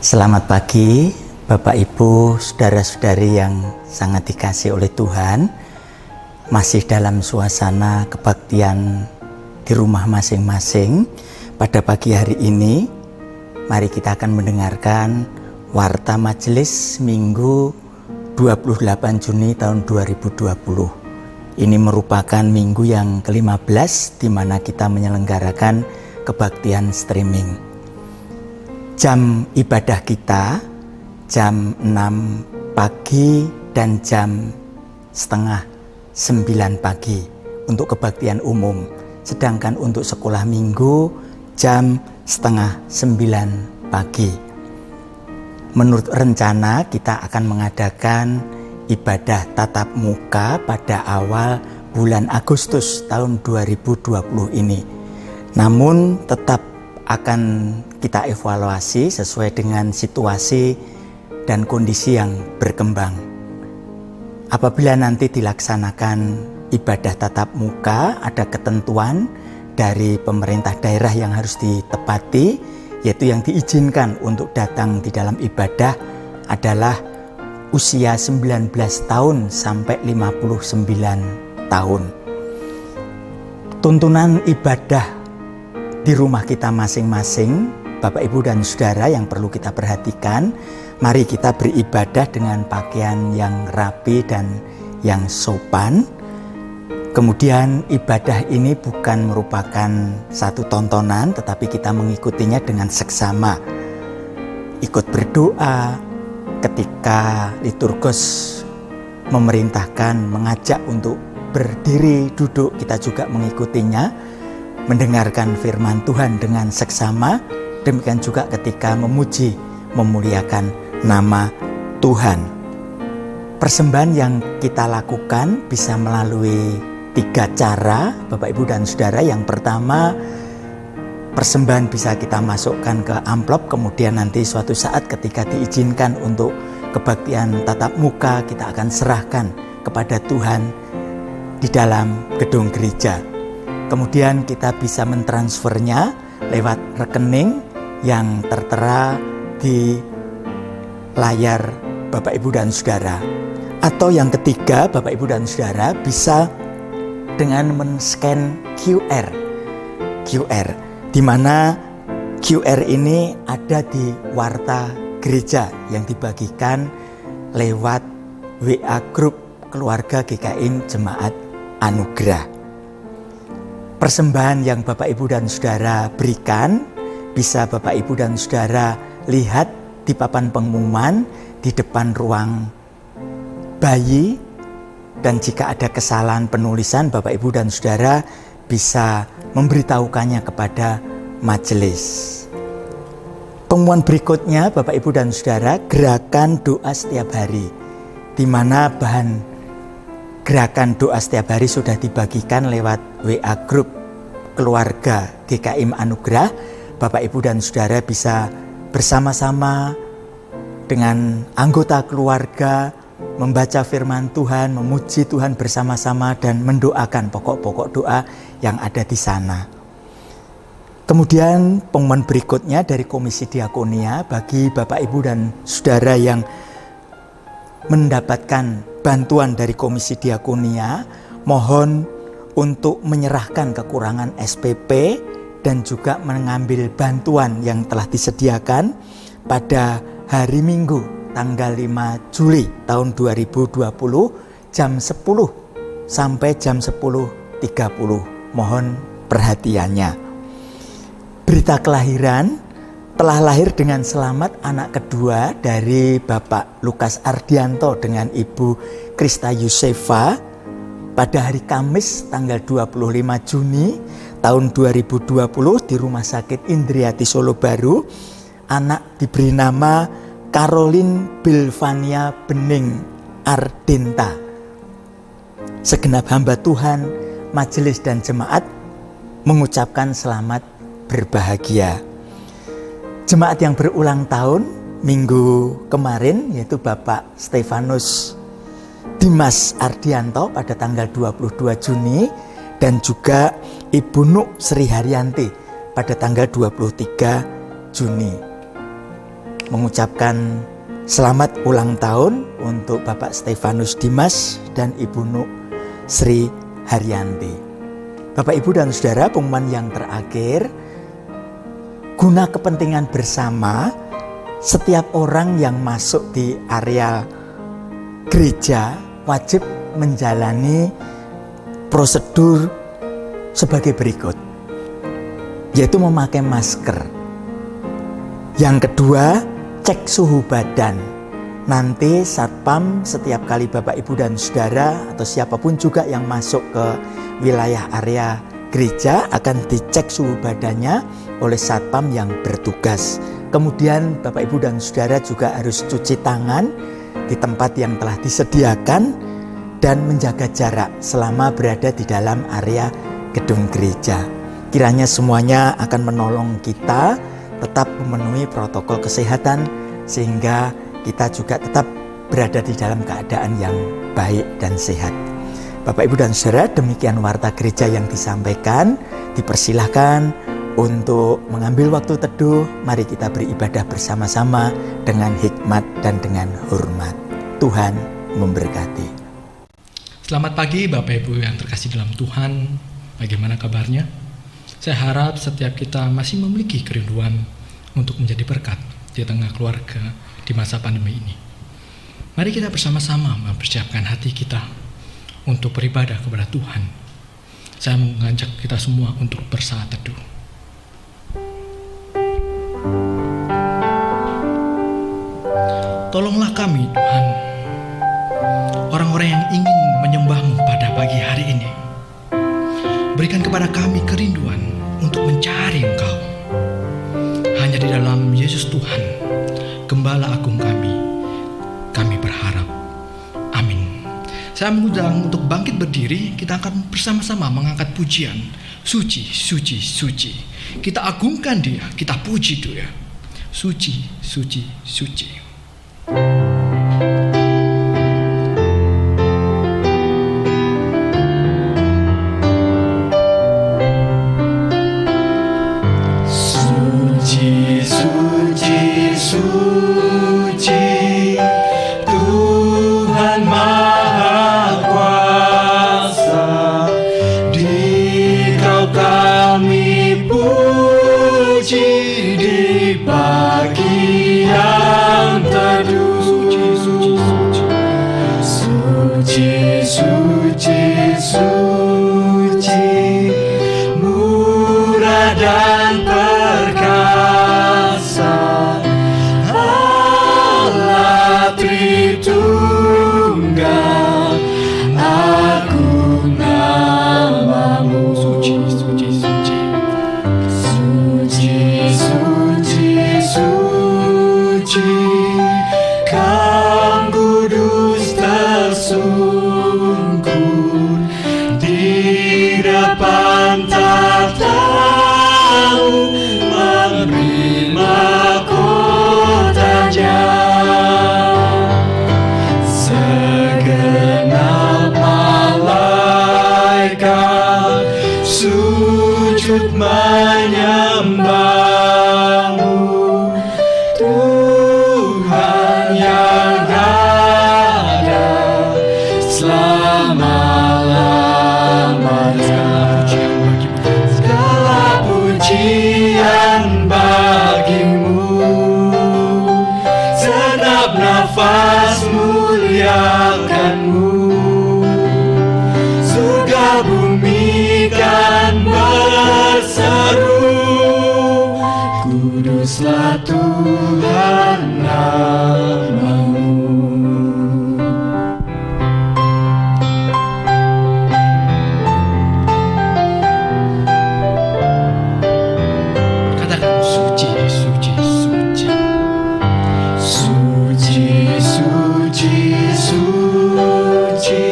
Selamat pagi, Bapak Ibu, saudara-saudari yang sangat dikasihi oleh Tuhan. Masih dalam suasana kebaktian di rumah masing-masing. Pada pagi hari ini, mari kita akan mendengarkan Warta Majelis Minggu 28 Juni tahun 2020. Ini merupakan minggu yang ke-15 di mana kita menyelenggarakan kebaktian streaming. Jam ibadah kita jam 6 pagi dan jam setengah 9 pagi untuk kebaktian umum. Sedangkan untuk sekolah minggu jam setengah 9 pagi. Menurut rencana kita akan mengadakan ibadah tatap muka pada awal bulan Agustus tahun 2020 ini. Namun tetap akan kita evaluasi sesuai dengan situasi dan kondisi yang berkembang. Apabila nanti dilaksanakan ibadah tatap muka, ada ketentuan dari pemerintah daerah yang harus ditepati, yaitu yang diizinkan untuk datang di dalam ibadah adalah usia 19 tahun sampai 59 tahun. Tuntunan ibadah di rumah kita masing-masing, Bapak Ibu dan Saudara, yang perlu kita perhatikan, mari kita beribadah dengan pakaian yang rapi dan yang sopan. Kemudian ibadah ini bukan merupakan satu tontonan, tetapi kita mengikutinya dengan seksama. Ikut berdoa ketika liturgus memerintahkan, mengajak untuk berdiri, duduk, kita juga mengikutinya. Mendengarkan firman Tuhan dengan seksama, demikian juga ketika memuji, memuliakan nama Tuhan. Persembahan yang kita lakukan bisa melalui 3 cara, Bapak Ibu dan Saudara. Yang pertama, persembahan bisa kita masukkan ke amplop, kemudian nanti suatu saat ketika diizinkan untuk kebaktian tatap muka, kita akan serahkan kepada Tuhan di dalam gedung gereja. Kemudian kita bisa mentransfernya lewat rekening yang tertera di layar Bapak Ibu dan Saudara. Atau yang ketiga, Bapak Ibu dan Saudara bisa dengan men-scan QR, di mana QR ini ada di warta gereja yang dibagikan lewat WA Group Keluarga GKIM Jemaat Anugerah. Persembahan yang Bapak Ibu dan Saudara berikan bisa Bapak Ibu dan Saudara lihat di papan pengumuman di depan ruang bayi, dan jika ada kesalahan penulisan, Bapak Ibu dan Saudara bisa memberitahukannya kepada majelis. Pengumuman berikutnya, Bapak Ibu dan Saudara, gerakan doa setiap hari, di mana bahan gerakan doa setiap hari sudah dibagikan lewat WA Group Keluarga GKIM Anugerah. Bapak Ibu dan Saudara bisa bersama-sama dengan anggota keluarga membaca firman Tuhan, memuji Tuhan bersama-sama dan mendoakan pokok-pokok doa yang ada di sana. Kemudian pengumuman berikutnya dari Komisi Diakonia bagi Bapak Ibu dan Saudara yang mendapatkan bantuan dari Komisi Diakonia, mohon untuk menyerahkan kekurangan SPP dan juga mengambil bantuan yang telah disediakan pada hari Minggu tanggal 5 Juli tahun 2020 jam 10 sampai jam 10.30. Mohon perhatiannya. Berita kelahiran: telah lahir dengan selamat anak kedua dari Bapak Lukas Ardianto dengan Ibu Krista Yusefa pada hari Kamis tanggal 25 Juni tahun 2020 di Rumah Sakit Indriati Solo Baru. Anak diberi nama Caroline Bilvania Bening Ardenta. Segenap hamba Tuhan, majelis dan jemaat mengucapkan selamat berbahagia. Jemaat yang berulang tahun minggu kemarin yaitu Bapak Stefanus Dimas Ardianto pada tanggal 22 Juni dan juga Ibu Nuk Sri Haryanti pada tanggal 23 Juni. mengucapkan selamat ulang tahun untuk Bapak Stefanus Dimas dan Ibu Nuk Sri Haryanti. Bapak, Ibu, dan Saudara, pengumuman yang terakhir, guna kepentingan bersama, setiap orang yang masuk di area gereja wajib menjalani prosedur sebagai berikut, yaitu memakai masker. Yang kedua, cek suhu badan. Nanti Satpam setiap kali Bapak, Ibu, dan Saudara atau siapapun juga yang masuk ke wilayah area gereja akan dicek suhu badannya oleh Satpam yang bertugas. Kemudian Bapak, Ibu, dan Saudara juga harus cuci tangan di tempat yang telah disediakan dan menjaga jarak selama berada di dalam area gedung gereja. Kiranya semuanya akan menolong kita tetap memenuhi protokol kesehatan sehingga kita juga tetap berada di dalam keadaan yang baik dan sehat. Bapak, Ibu, dan Saudara, demikian warta gereja yang disampaikan. Dipersilahkan untuk mengambil waktu teduh. Mari kita beribadah bersama-sama dengan hikmat dan dengan hormat. Tuhan memberkati. Selamat pagi Bapak Ibu yang terkasih dalam Tuhan. Bagaimana kabarnya? Saya harap setiap kita masih memiliki kerinduan untuk menjadi berkat di tengah keluarga di masa pandemi ini. Mari kita bersama-sama mempersiapkan hati kita untuk beribadah kepada Tuhan. Saya mengajak kita semua untuk bersaat teduh. Tolonglah kami, Tuhan, orang-orang yang ingin menyembah-Mu pada pagi hari ini. Berikan kepada kami kerinduan untuk mencari Engkau. Hanya di dalam Yesus Tuhan, Gembala Agung kami berharap. Amin. Saya mengundang untuk bangkit berdiri. Kita akan bersama-sama mengangkat pujian. Suci, suci, suci. Kita agungkan Dia, kita puji Dia. Suci, suci, suci. Kuduslah Tuhan nama-Mu. Katakan suci, suci, suci. Suci, suci, suci.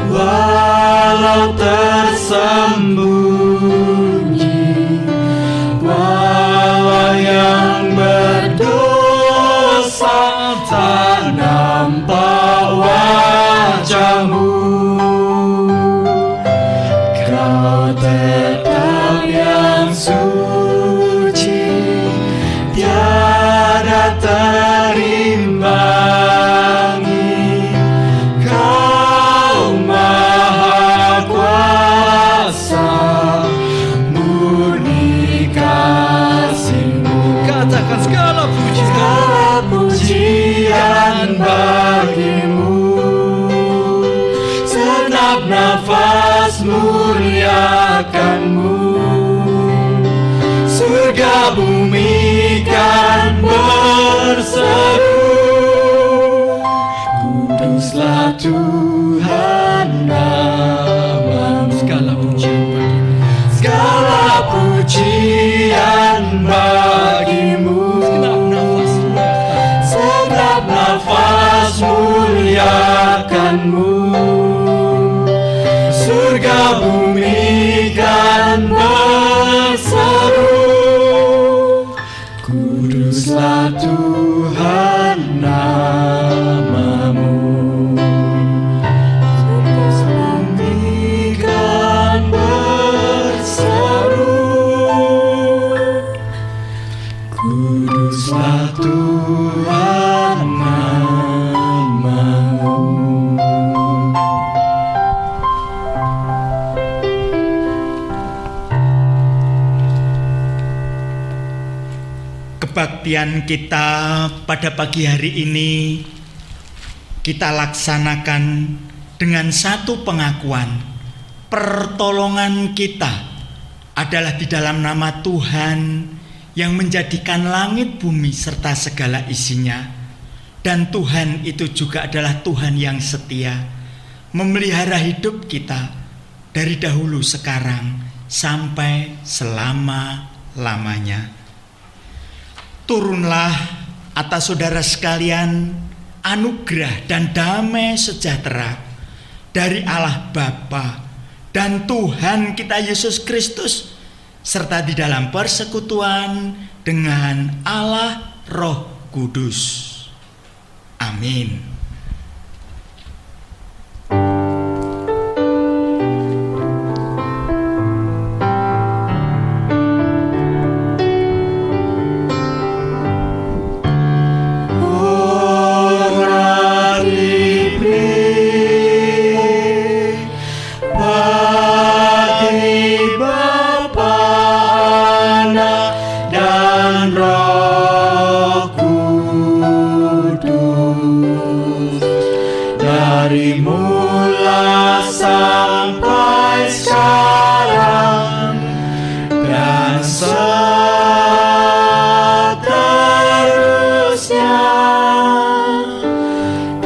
Walau tersembunyi, walau yang Segala pujian bagimu, segenap nafas muliakanmu. Surga bumi kan berseru, kuduslah Tuhan namamu. Segala pujian bagimu, segenap nafas muliakanmu. Surga bumi kan berseru, kuduslah Tuhan namamu. Bumi kan berseru, kuduslah Tuhan namamu. Kebaktian kita pada pagi hari ini kita laksanakan dengan satu pengakuan. Pertolongan kita adalah di dalam nama Tuhan yang menjadikan langit, bumi, serta segala isinya. Dan Tuhan itu juga adalah Tuhan yang setia, memelihara hidup kita dari dahulu, sekarang, sampai selama-lamanya. Turunlah atas saudara sekalian anugerah dan damai sejahtera dari Allah Bapa dan Tuhan kita Yesus Kristus, serta di dalam persekutuan dengan Allah Roh Kudus. Amin. Dari mula sampai sekarang dan seterusnya,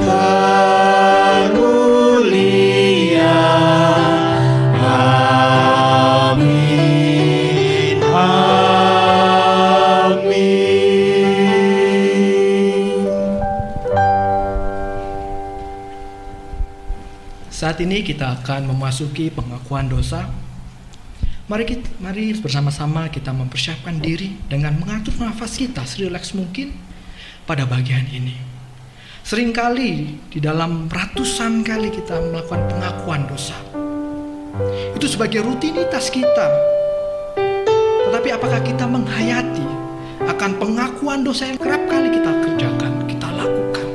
termulia. Amin, amin. Saat ini kita akan memasuki pengakuan dosa. Mari bersama-sama kita mempersiapkan diri dengan mengatur nafas kita serileks mungkin pada bagian ini. Seringkali di dalam ratusan kali kita melakukan pengakuan dosa. Itu sebagai rutinitas kita. Tetapi apakah kita menghayati akan pengakuan dosa yang kerap kali kita kerjakan, kita lakukan?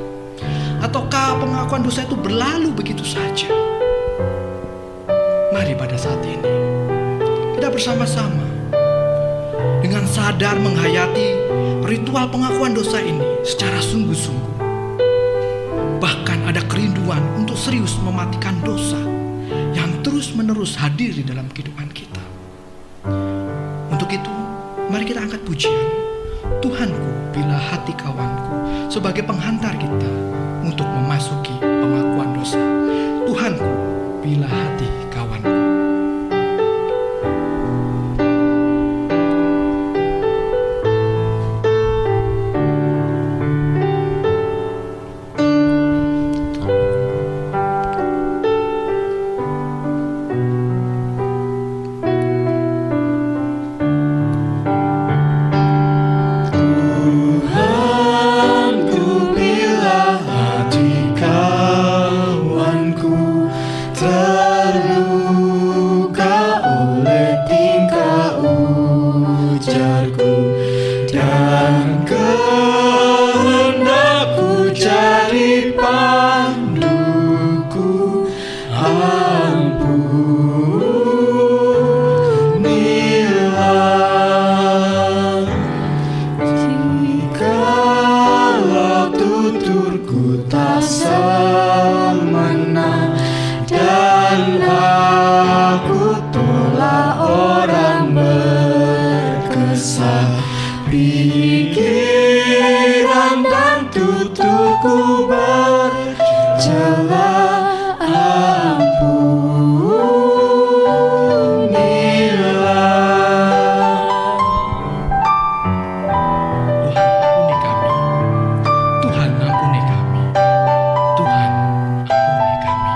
Ataukah pengakuan dosa itu berlalu begitu saja? Mari pada saat ini kita bersama-sama dengan sadar menghayati ritual pengakuan dosa ini secara sungguh-sungguh. Bahkan ada kerinduan untuk serius mematikan dosa yang terus-menerus hadir di dalam kehidupan kita. Untuk itu, mari kita angkat pujian Tuhanku bila hati kawanku sebagai penghantar kita untuk memasuki pengakuan dosa. Tuhanku bila hati kawanku. Kawanku terluka. aku bercelah, Tuhan ampuni kami. Tuhan ampuni kami.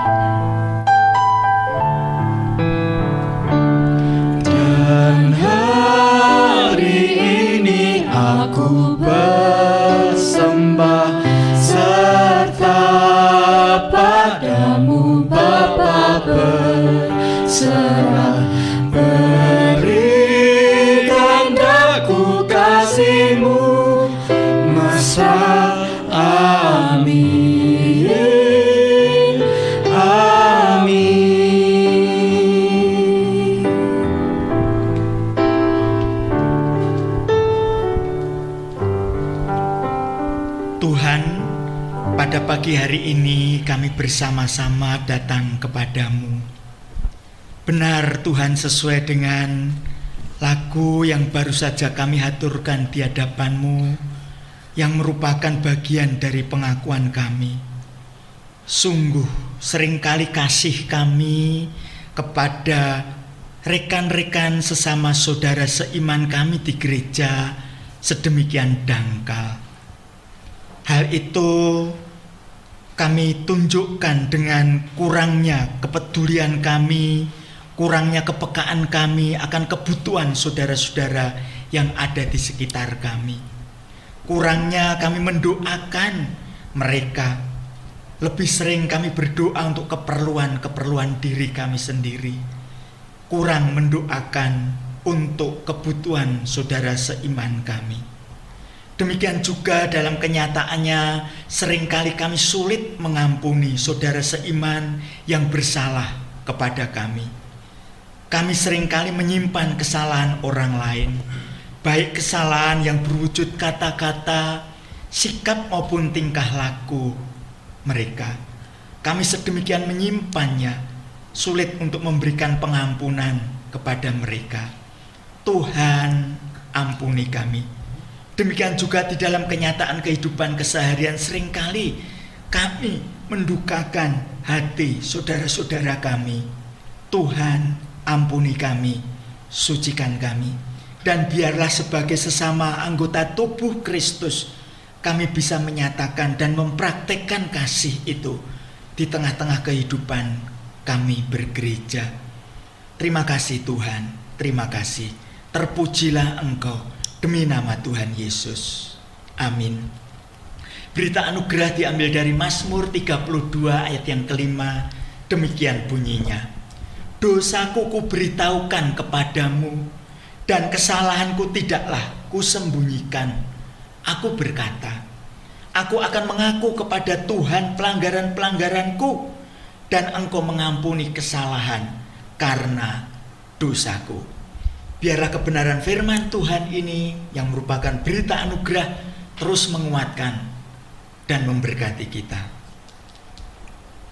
dan hari ini aku bersembah serta padamu Bapa berserah, berikan daku kasih-Mu mesra. Amin, amin. Tuhan, pada pagi hari ini kami bersama-sama datang kepadamu. Benar Tuhan, sesuai dengan lagu yang baru saja kami haturkan di hadapan-Mu, yang merupakan bagian dari pengakuan kami. Sungguh seringkali kasih kami kepada rekan-rekan sesama saudara seiman kami di gereja sedemikian dangkal. Hal itu kami tunjukkan dengan kurangnya kepedulian kami, kurangnya kepekaan kami akan kebutuhan saudara-saudara yang ada di sekitar kami. Kurangnya kami mendoakan mereka. Lebih sering kami berdoa untuk keperluan-keperluan diri kami sendiri. Kurang mendoakan untuk kebutuhan saudara seiman kami. Demikian juga dalam kenyataannya, seringkali kami sulit mengampuni saudara seiman yang bersalah kepada kami. Kami seringkali menyimpan kesalahan orang lain, baik kesalahan yang berwujud kata-kata, sikap maupun tingkah laku mereka. Kami sedemikian menyimpannya, sulit untuk memberikan pengampunan kepada mereka. Tuhan, ampuni kami. Demikian juga di dalam kenyataan kehidupan keseharian, seringkali kami mendukakan hati saudara-saudara kami. Tuhan, ampuni kami, sucikan kami. Dan biarlah sebagai sesama anggota tubuh Kristus, kami bisa menyatakan dan mempraktekkan kasih itu di tengah-tengah kehidupan kami bergereja. Terima kasih Tuhan, terima kasih. Terpujilah Engkau demi nama Tuhan Yesus. Amin. Berita anugerah diambil dari Mazmur 32 ayat yang kelima. Demikian bunyinya. Dosaku kuberitahukan kepadamu, dan kesalahanku tidaklah kusembunyikan. Aku berkata, aku akan mengaku kepada Tuhan pelanggaran-pelanggaranku, dan Engkau mengampuni kesalahan karena dosaku. Biarlah kebenaran firman Tuhan ini yang merupakan berita anugerah terus menguatkan dan memberkati kita.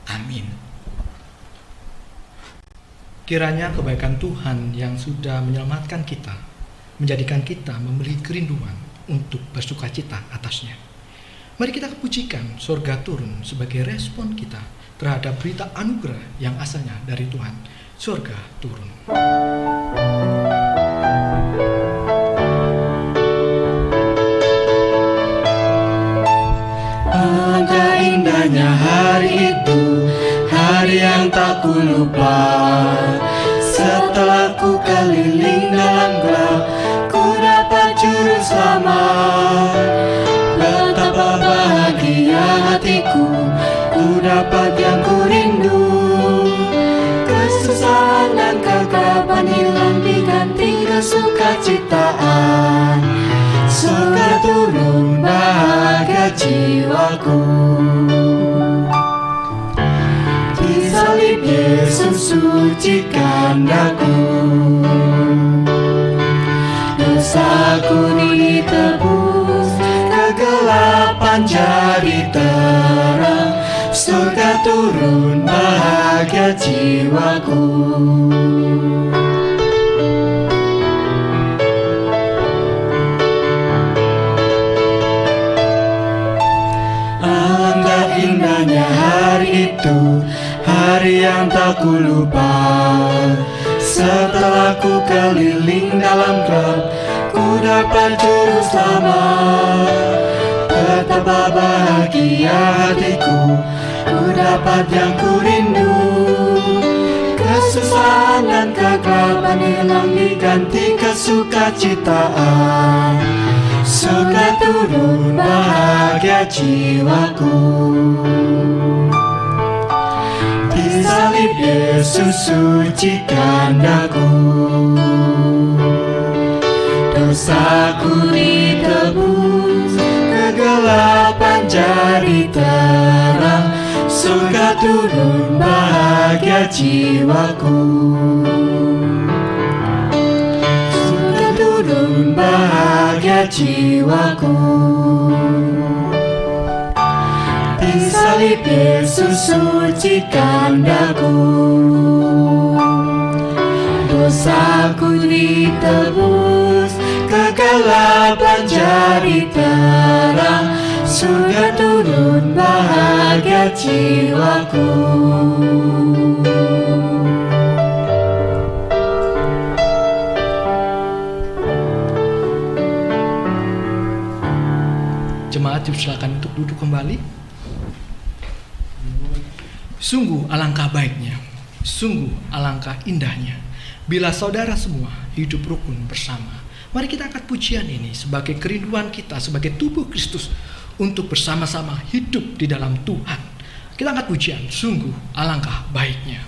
Amin. Kiranya kebaikan Tuhan yang sudah menyelamatkan kita, menjadikan kita memiliki kerinduan untuk bersukacita atasnya. Mari kita pujikan surga turun sebagai respon kita terhadap berita anugerah yang asalnya dari Tuhan. Surga turun. Alangkah indahnya hari itu, hari yang tak ku lupa. Setelah ku keliling dalam gelap, ku dapat juru selamat. Betapa bahagia hatiku, ku dapat yang ku rindu. Kesusahan dan kegelapan hilang diganti kesukacitaan. Surga turun bahagia jiwaku. Salib Yesus sucikan daku, dosaku ditebus, kegelapan jadi terang. Surga turun bahagia jiwaku. indahnya hari itu, hari yang tak ku lupa. Setelah ku keliling dalam gelap, ku dapat juru selamat. Betapa bahagia hatiku, ku dapat yang ku rindu. Kesusahan dan kegelapan hilang diganti kesukacitaan. Surga turun bahagia jiwaku. Di salib Yesus sucikan daku, dosaku ditebus, kegelapan jadi terang. Surga turun bahagia jiwaku. Surga turun bahagia jiwaku. Di salib Yesus sucikan daku, dosaku ditebus, kegelapan jadi terang. Surga turun bahagia jiwaku. Jemaat silakan untuk duduk kembali. Sungguh alangkah baiknya, sungguh alangkah indahnya bila saudara semua hidup rukun bersama. Mari kita angkat pujian ini sebagai kerinduan kita sebagai tubuh Kristus untuk bersama-sama hidup di dalam Tuhan. Kita angkat pujian, sungguh alangkah baiknya.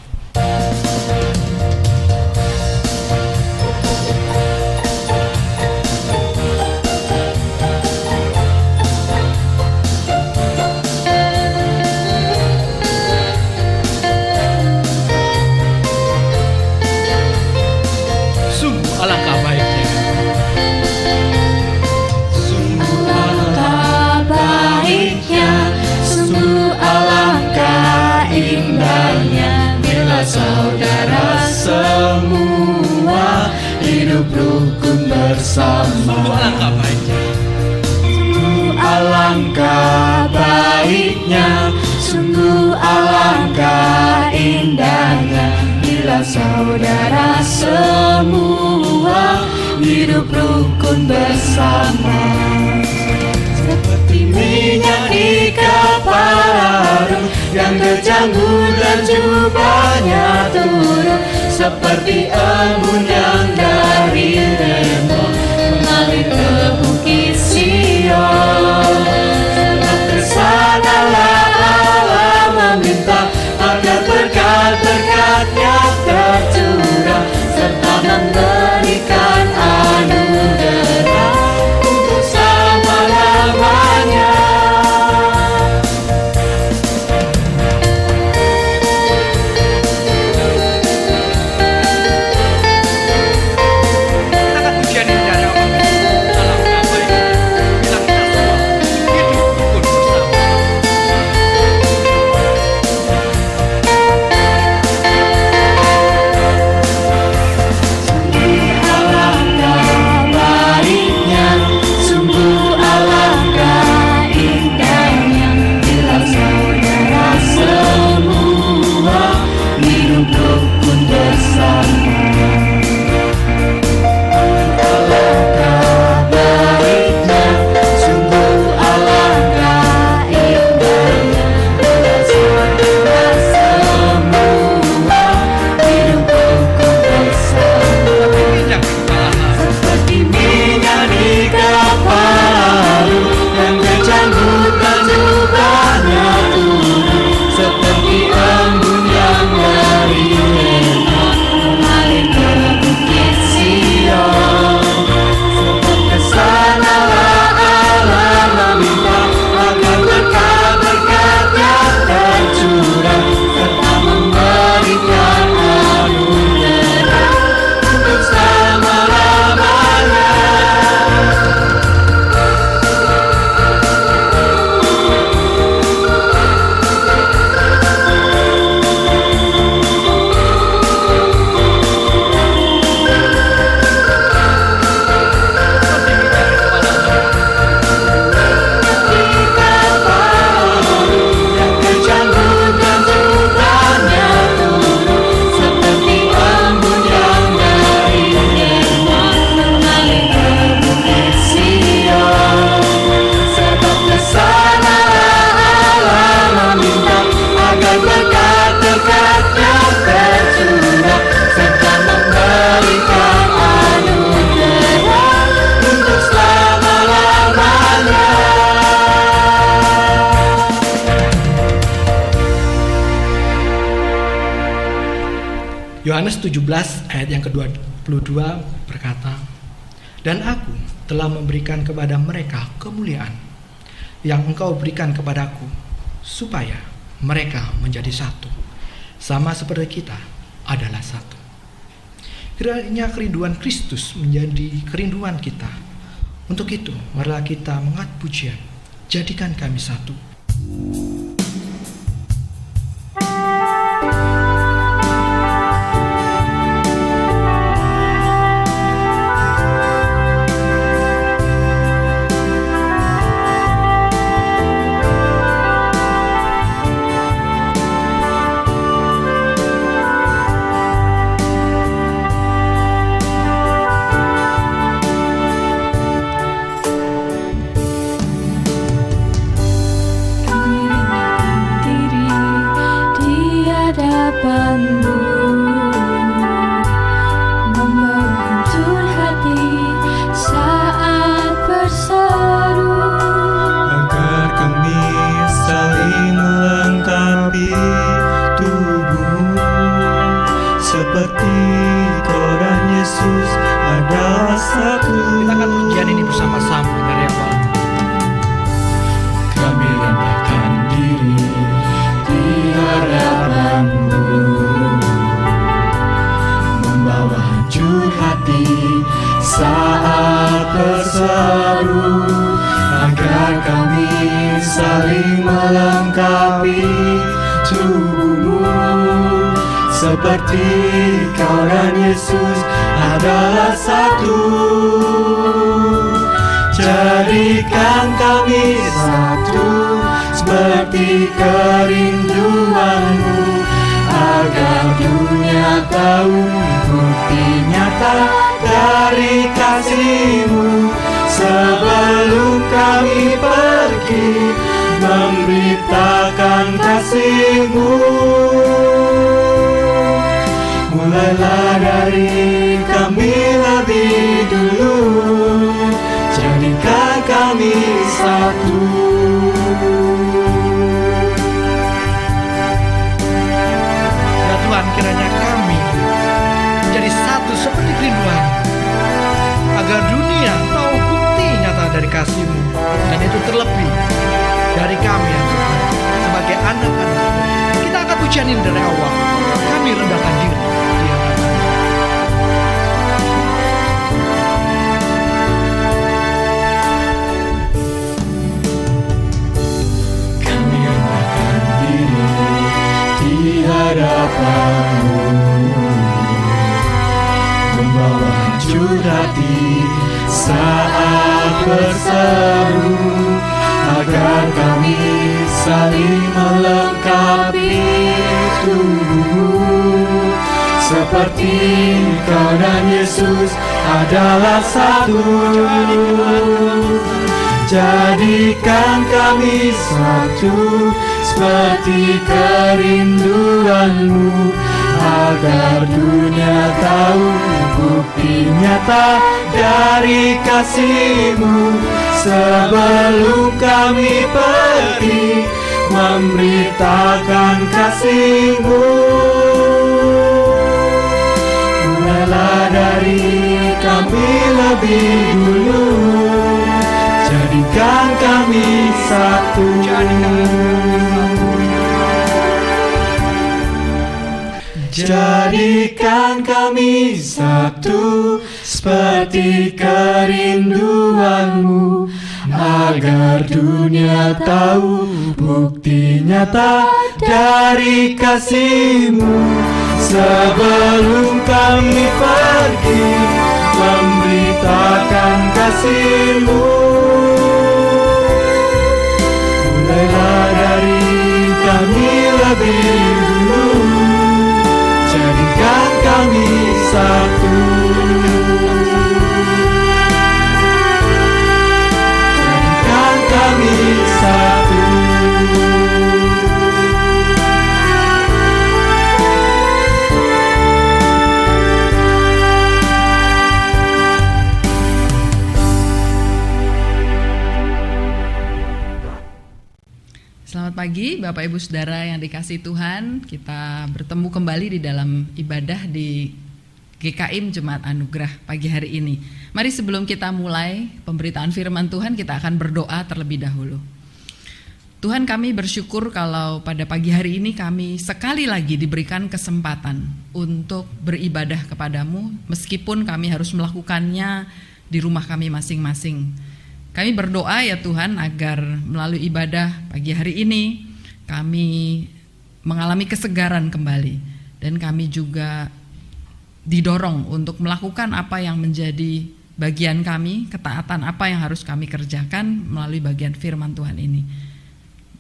Sungguh alangkah baiknya. Sungguh alangkah baiknya, sungguh alangkah indahnya bila saudara semua hidup rukun bersama. Sungguh alangkah baiknya. Sungguh alangkah baiknya, sungguh alangkah indahnya bila saudara semua hidup rukun bersama. Seperti minyak di kepala Harun yang terjanggut dan jubahnya turun, seperti embun yang dari Lebanon mengalir ke bukit Sion. Sebab kesanalah Allah meminta agar berkat-berkat-Nya tercurah serta memberikan anugerah untuk selama-lamanya. Yohanes 17 ayat yang ke-22 berkata, "Dan aku telah memberikan kepada mereka kemuliaan yang engkau berikan kepadaku, supaya mereka menjadi satu, sama seperti kita adalah satu." Kiranya kerinduan Kristus menjadi kerinduan kita. Untuk itu, marilah kita mengangkat pujian, "Jadikan kami satu." Seperti Kau dan Yesus adalah satu. Kita akan pujian ini bersama-sama dari awal. Kami rendahkan diri di hadapan-Mu, membawa hancur hati saat berseru, agar kami saling melengkapi tubuh-Mu. Seperti Kau dan Yesus adalah satu. Jadikan kami satu, seperti kerinduan-Mu, agar dunia tahu bukti nyata dari kasih-Mu. Sebelum kami pergi memberitakan kasih-Mu, mulailah dari kami lebih dulu. Jadikan kami satu. Ya Tuhan, kiranya kami menjadi satu seperti kerinduan, agar dunia tahu bukti nyata dari kasih-Mu. Dan itu terlebih dari kami ya Tuhan, sebagai anak-anak. Kita akan pujian ini dari awal. Kami rendahkan diri di hadapan-Mu. Kami rendahkan diri di hadapan-Mu, membawa hancur hati saat berseru, agar kami saling melengkapi tubuh-Mu. Seperti Kau dan Yesus adalah satu. Jadikan kami satu, seperti kerinduan-Mu, agar dunia tahu bukti nyata dari kasih-Mu. Sebelum kami pergi memberitakan kasih-Mu, mulailah dari kami lebih dulu. Jadikan kami satu. Jadikan kami satu, seperti kerinduan-Mu, agar dunia tahu bukti nyata dari kasih-Mu. Sebelum kami pergi memberitakan kasih-Mu, mulailah dari kami lebih dulu. Jadikan kami satu. Jadikan kami satu. Selamat pagi Bapak Ibu Saudara yang dikasihi Tuhan. Kita bertemu kembali di dalam ibadah di GKIM Jemaat Anugerah pagi hari ini. Mari sebelum kita mulai pemberitaan firman Tuhan, kita akan berdoa terlebih dahulu. Tuhan, kami bersyukur kalau pada pagi hari ini kami sekali lagi diberikan kesempatan untuk beribadah kepadamu, meskipun kami harus melakukannya di rumah kami masing-masing. Kami berdoa ya Tuhan agar melalui ibadah pagi hari ini kami mengalami kesegaran kembali, dan kami juga didorong untuk melakukan apa yang menjadi bagian kami, ketaatan apa yang harus kami kerjakan melalui bagian firman Tuhan ini.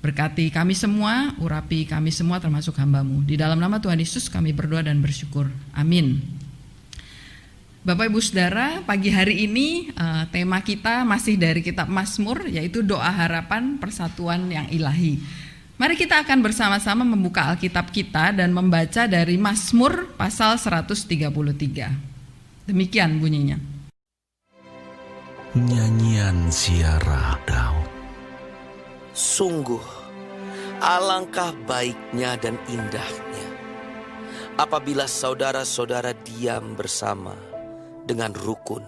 Berkati kami semua, urapi kami semua termasuk hamba-Mu. Di dalam nama Tuhan Yesus kami berdoa dan bersyukur. Amin. Bapak Ibu Saudara, pagi hari ini tema kita masih dari kitab Mazmur, yaitu doa harapan persatuan yang ilahi. Mari kita akan bersama-sama membuka Alkitab kita dan membaca dari Mazmur pasal 133. Demikian bunyinya. Nyanyian Ziarah Daud. Sungguh, alangkah baiknya dan indahnya apabila saudara-saudara diam bersama dengan rukun.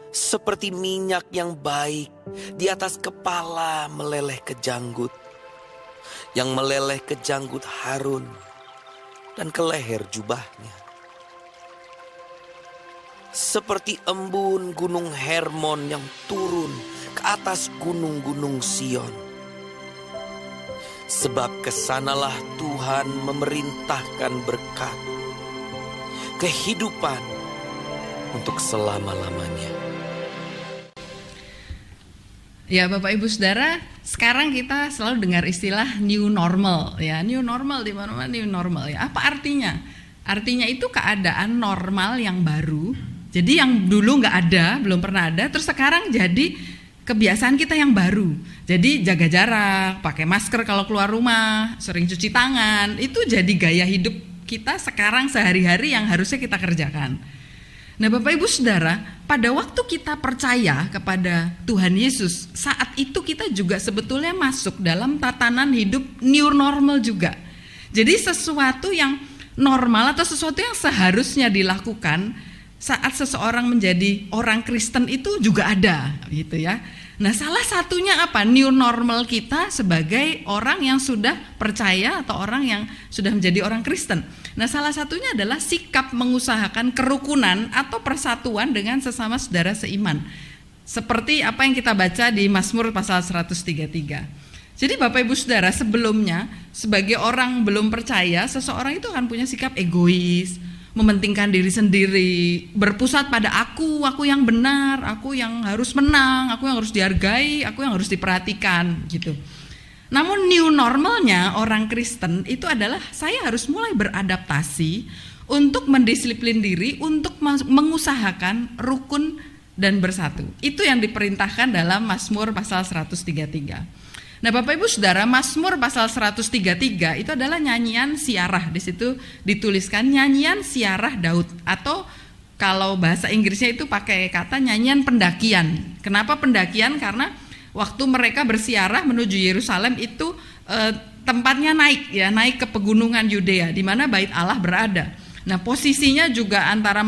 Seperti minyak yang baik di atas kepala meleleh ke janggut, yang meleleh ke janggut Harun dan ke leher jubahnya. Seperti embun gunung Hermon yang turun ke atas gunung-gunung Sion. Sebab kesanalah Tuhan memerintahkan berkat, kehidupan untuk selama-lamanya. Ya Bapak Ibu Saudara, sekarang kita selalu dengar istilah new normal ya, new normal, di mana-mana new normal ya. Apa artinya? Artinya itu keadaan normal yang baru. Jadi yang dulu nggak ada, belum pernah ada, terus sekarang jadi kebiasaan kita yang baru. Jadi jaga jarak, pakai masker kalau keluar rumah, sering cuci tangan, itu jadi gaya hidup kita sekarang sehari-hari yang harusnya kita kerjakan. Nah Bapak Ibu Saudara, pada waktu kita percaya kepada Tuhan Yesus, saat itu kita juga sebetulnya masuk dalam tatanan hidup new normal juga. Jadi sesuatu yang normal atau sesuatu yang seharusnya dilakukan saat seseorang menjadi orang Kristen itu juga ada gitu ya. Nah salah satunya apa? New normal kita sebagai orang yang sudah percaya atau orang yang sudah menjadi orang Kristen. Nah salah satunya adalah sikap mengusahakan kerukunan atau persatuan dengan sesama saudara seiman. Seperti apa yang kita baca di Mazmur pasal 133. Jadi Bapak Ibu Saudara, sebelumnya sebagai orang belum percaya, seseorang itu akan punya sikap egois, mementingkan diri sendiri, berpusat pada aku yang benar, aku yang harus menang, aku yang harus dihargai, aku yang harus diperhatikan gitu. Namun new normalnya orang Kristen itu adalah saya harus mulai beradaptasi untuk mendisiplin diri, untuk mengusahakan rukun dan bersatu. Itu yang diperintahkan dalam Mazmur pasal 133. Nah Bapak Ibu Saudara, Mazmur pasal 133 itu adalah nyanyian siarah. Di situ dituliskan nyanyian siarah Daud, atau kalau bahasa Inggrisnya itu pakai kata nyanyian pendakian. Kenapa pendakian? Karena waktu mereka bersiarah menuju Yerusalem itu tempatnya naik ke pegunungan Yudea di mana bait Allah berada. Nah posisinya juga antara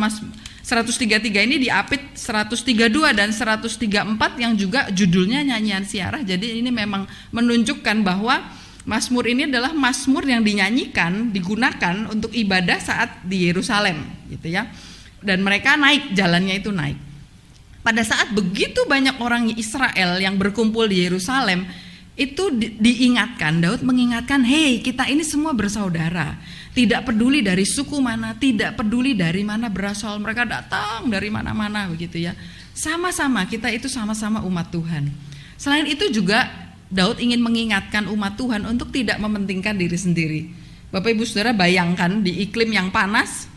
133 ini diapit 132 dan 134 yang juga judulnya nyanyian siarah. Jadi ini memang menunjukkan bahwa Mazmur ini adalah Mazmur yang dinyanyikan, digunakan untuk ibadah saat di Yerusalem gitu ya. Dan mereka naik, jalannya itu naik. Pada saat begitu banyak orang Israel yang berkumpul di Yerusalem, itu diingatkan, Daud mengingatkan, hei kita ini semua bersaudara. Tidak peduli dari suku mana, tidak peduli dari mana berasal, mereka datang dari mana-mana begitu ya. Sama-sama, kita itu sama-sama umat Tuhan. Selain itu juga Daud ingin mengingatkan umat Tuhan untuk tidak mementingkan diri sendiri. Bapak Ibu Saudara bayangkan di iklim yang panas,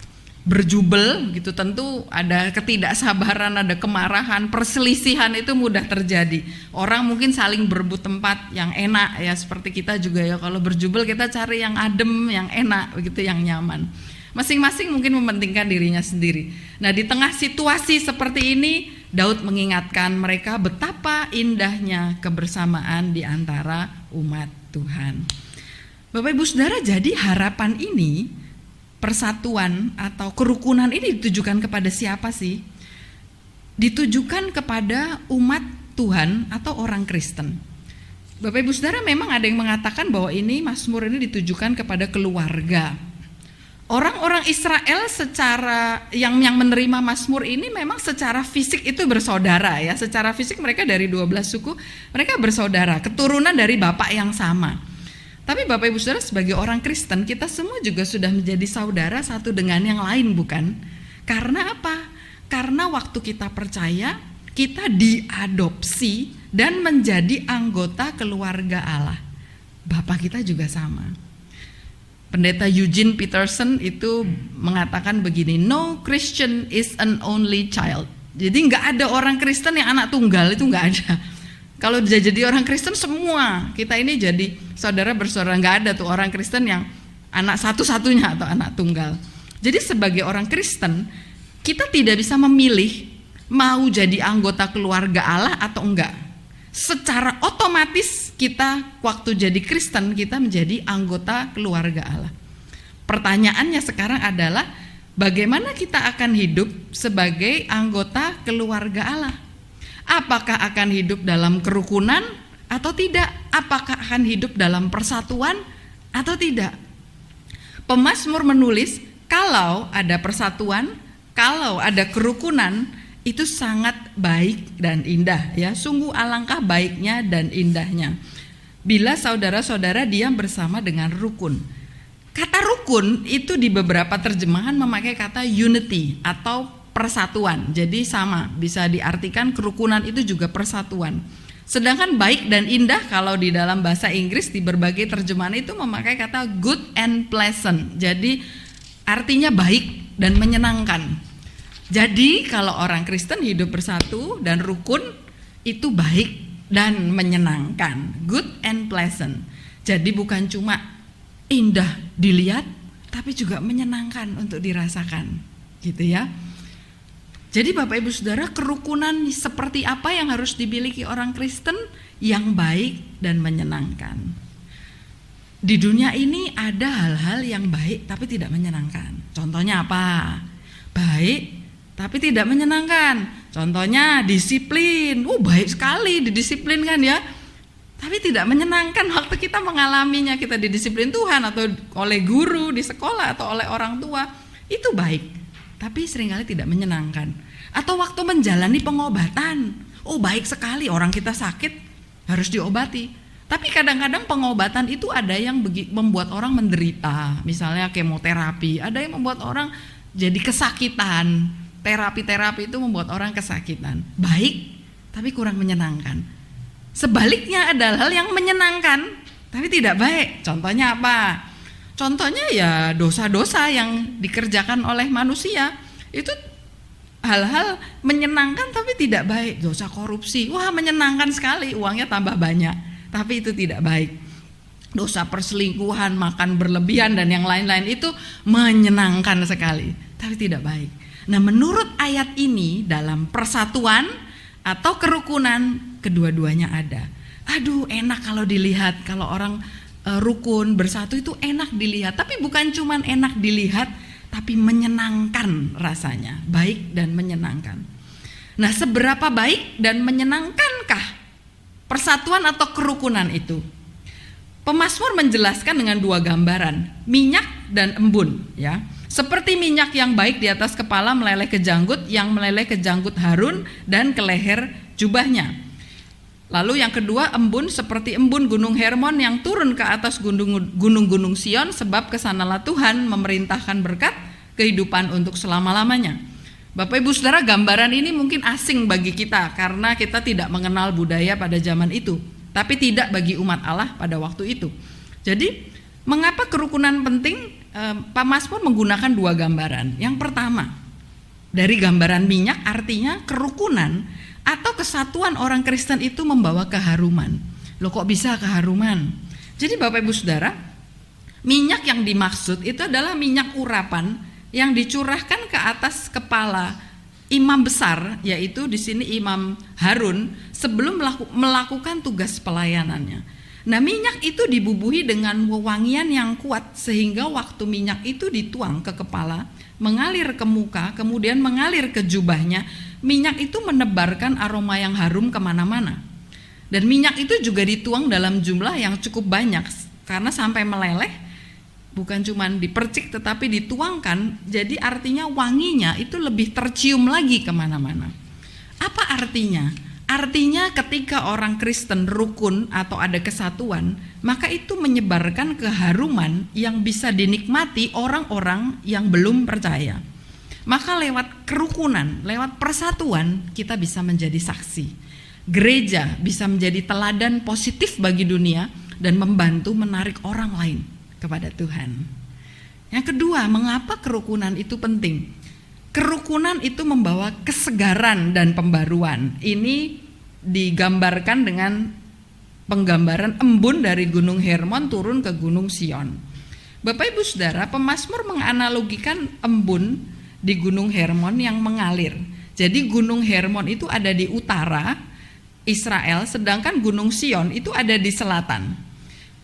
berjubel gitu, tentu ada ketidaksabaran, ada kemarahan, perselisihan itu mudah terjadi. Orang mungkin saling berebut tempat yang enak ya, seperti kita juga ya, kalau berjubel kita cari yang adem, yang enak begitu, yang nyaman. Masing-masing mungkin mementingkan dirinya sendiri. Nah di tengah situasi seperti ini Daud mengingatkan mereka betapa indahnya kebersamaan di antara umat Tuhan. Bapak Ibu Saudara, jadi harapan ini, persatuan atau kerukunan ini ditujukan kepada siapa sih? Ditujukan kepada umat Tuhan atau orang Kristen. Bapak Ibu Saudara, memang ada yang mengatakan bahwa ini Mazmur ini ditujukan kepada keluarga. Orang-orang Israel secara yang menerima Mazmur ini memang secara fisik itu bersaudara ya. Secara fisik mereka dari 12 suku, mereka bersaudara, keturunan dari bapak yang sama. Tapi Bapak Ibu Saudara, sebagai orang Kristen, kita semua juga sudah menjadi saudara satu dengan yang lain, bukan? Karena apa? Karena waktu kita percaya, kita diadopsi dan menjadi anggota keluarga Allah. Bapak kita juga sama. Pendeta Eugene Peterson itu mengatakan begini, no Christian is an only child. Jadi nggak ada orang Kristen yang anak tunggal, itu nggak ada. Kalau jadi orang Kristen semua kita ini jadi saudara bersaudara, nggak ada tuh orang Kristen yang anak satu-satunya atau anak tunggal. Jadi sebagai orang Kristen kita tidak bisa memilih mau jadi anggota keluarga Allah atau enggak. Secara otomatis kita waktu jadi Kristen kita menjadi anggota keluarga Allah. Pertanyaannya sekarang adalah bagaimana kita akan hidup sebagai anggota keluarga Allah? Apakah akan hidup dalam kerukunan atau tidak? Apakah akan hidup dalam persatuan atau tidak? Pemazmur menulis kalau ada persatuan, kalau ada kerukunan, itu sangat baik dan indah ya. Sungguh alangkah baiknya dan indahnya bila saudara-saudara diam bersama dengan rukun. Kata rukun itu di beberapa terjemahan memakai kata unity atau persatuan. Jadi sama, bisa diartikan kerukunan itu juga persatuan. Sedangkan baik dan indah kalau di dalam bahasa Inggris di berbagai terjemahan itu memakai kata good and pleasant. Jadi artinya baik dan menyenangkan. Jadi kalau orang Kristen hidup bersatu dan rukun itu baik dan menyenangkan, good and pleasant. Jadi bukan cuma indah dilihat tapi juga menyenangkan untuk dirasakan, gitu ya. Jadi Bapak Ibu Saudara, kerukunan seperti apa yang harus dimiliki orang Kristen yang baik dan menyenangkan? Di dunia ini ada hal-hal yang baik tapi tidak menyenangkan. Contohnya apa? Baik tapi tidak menyenangkan. Contohnya disiplin. Baik sekali didisiplinkan ya. Tapi tidak menyenangkan waktu kita mengalaminya. Kita didisiplin Tuhan atau oleh guru di sekolah atau oleh orang tua. Itu baik, tapi seringkali tidak menyenangkan. Atau waktu menjalani pengobatan. Baik sekali, orang kita sakit harus diobati. Tapi kadang-kadang pengobatan itu ada yang membuat orang menderita. Misalnya kemoterapi, ada yang membuat orang jadi kesakitan. Terapi-terapi itu membuat orang kesakitan. Baik, tapi kurang menyenangkan. Sebaliknya ada hal yang menyenangkan, tapi tidak baik. Contohnya apa? Contohnya ya dosa-dosa yang dikerjakan oleh manusia. Itu hal-hal menyenangkan tapi tidak baik. Dosa korupsi, menyenangkan sekali, uangnya tambah banyak. Tapi itu tidak baik. Dosa perselingkuhan, makan berlebihan dan yang lain-lain itu menyenangkan sekali, tapi tidak baik. Nah, menurut ayat ini dalam persatuan atau kerukunan kedua-duanya ada. Enak kalau dilihat, kalau orang rukun bersatu itu enak dilihat, tapi bukan cuman enak dilihat tapi menyenangkan rasanya, baik dan menyenangkan. Nah, seberapa baik dan menyenangkankah persatuan atau kerukunan itu? Pemazmur menjelaskan dengan dua gambaran, minyak dan embun ya. Seperti minyak yang baik di atas kepala meleleh ke janggut, yang meleleh ke janggut Harun dan ke leher jubahnya. Lalu yang kedua, embun seperti embun gunung Hermon yang turun ke atas gunung-gunung Sion, sebab kesanalah Tuhan memerintahkan berkat kehidupan untuk selama-lamanya. Bapak Ibu Saudara, gambaran ini mungkin asing bagi kita karena kita tidak mengenal budaya pada zaman itu, tapi tidak bagi umat Allah pada waktu itu. Jadi mengapa kerukunan penting? Pemazmur menggunakan dua gambaran. Yang pertama, dari gambaran minyak artinya kerukunan atau kesatuan orang Kristen itu membawa keharuman. Loh, kok bisa keharuman? Jadi Bapak Ibu Saudara, minyak yang dimaksud itu adalah minyak urapan yang dicurahkan ke atas kepala imam besar, yaitu di sini Imam Harun, sebelum melakukan tugas pelayanannya. Nah, minyak itu dibubuhi dengan wewangian yang kuat sehingga waktu minyak itu dituang ke kepala, mengalir ke muka, kemudian mengalir ke jubahnya, minyak itu menebarkan aroma yang harum kemana-mana. Dan minyak itu juga dituang dalam jumlah yang cukup banyak karena sampai meleleh, bukan cuma dipercik tetapi dituangkan, jadi artinya wanginya itu lebih tercium lagi kemana-mana. Apa artinya? Artinya ketika orang Kristen rukun atau ada kesatuan, maka itu menyebarkan keharuman yang bisa dinikmati orang-orang yang belum percaya. Maka lewat kerukunan, lewat persatuan kita bisa menjadi saksi. Gereja bisa menjadi teladan positif bagi dunia dan membantu menarik orang lain kepada Tuhan. Yang kedua, mengapa kerukunan itu penting? Kerukunan itu membawa kesegaran dan pembaruan. Ini digambarkan dengan penggambaran embun dari Gunung Hermon turun ke Gunung Sion. Bapak Ibu Saudara, pemazmur menganalogikan embun di Gunung Hermon yang mengalir. Jadi Gunung Hermon itu ada di utara Israel, sedangkan Gunung Sion itu ada di selatan.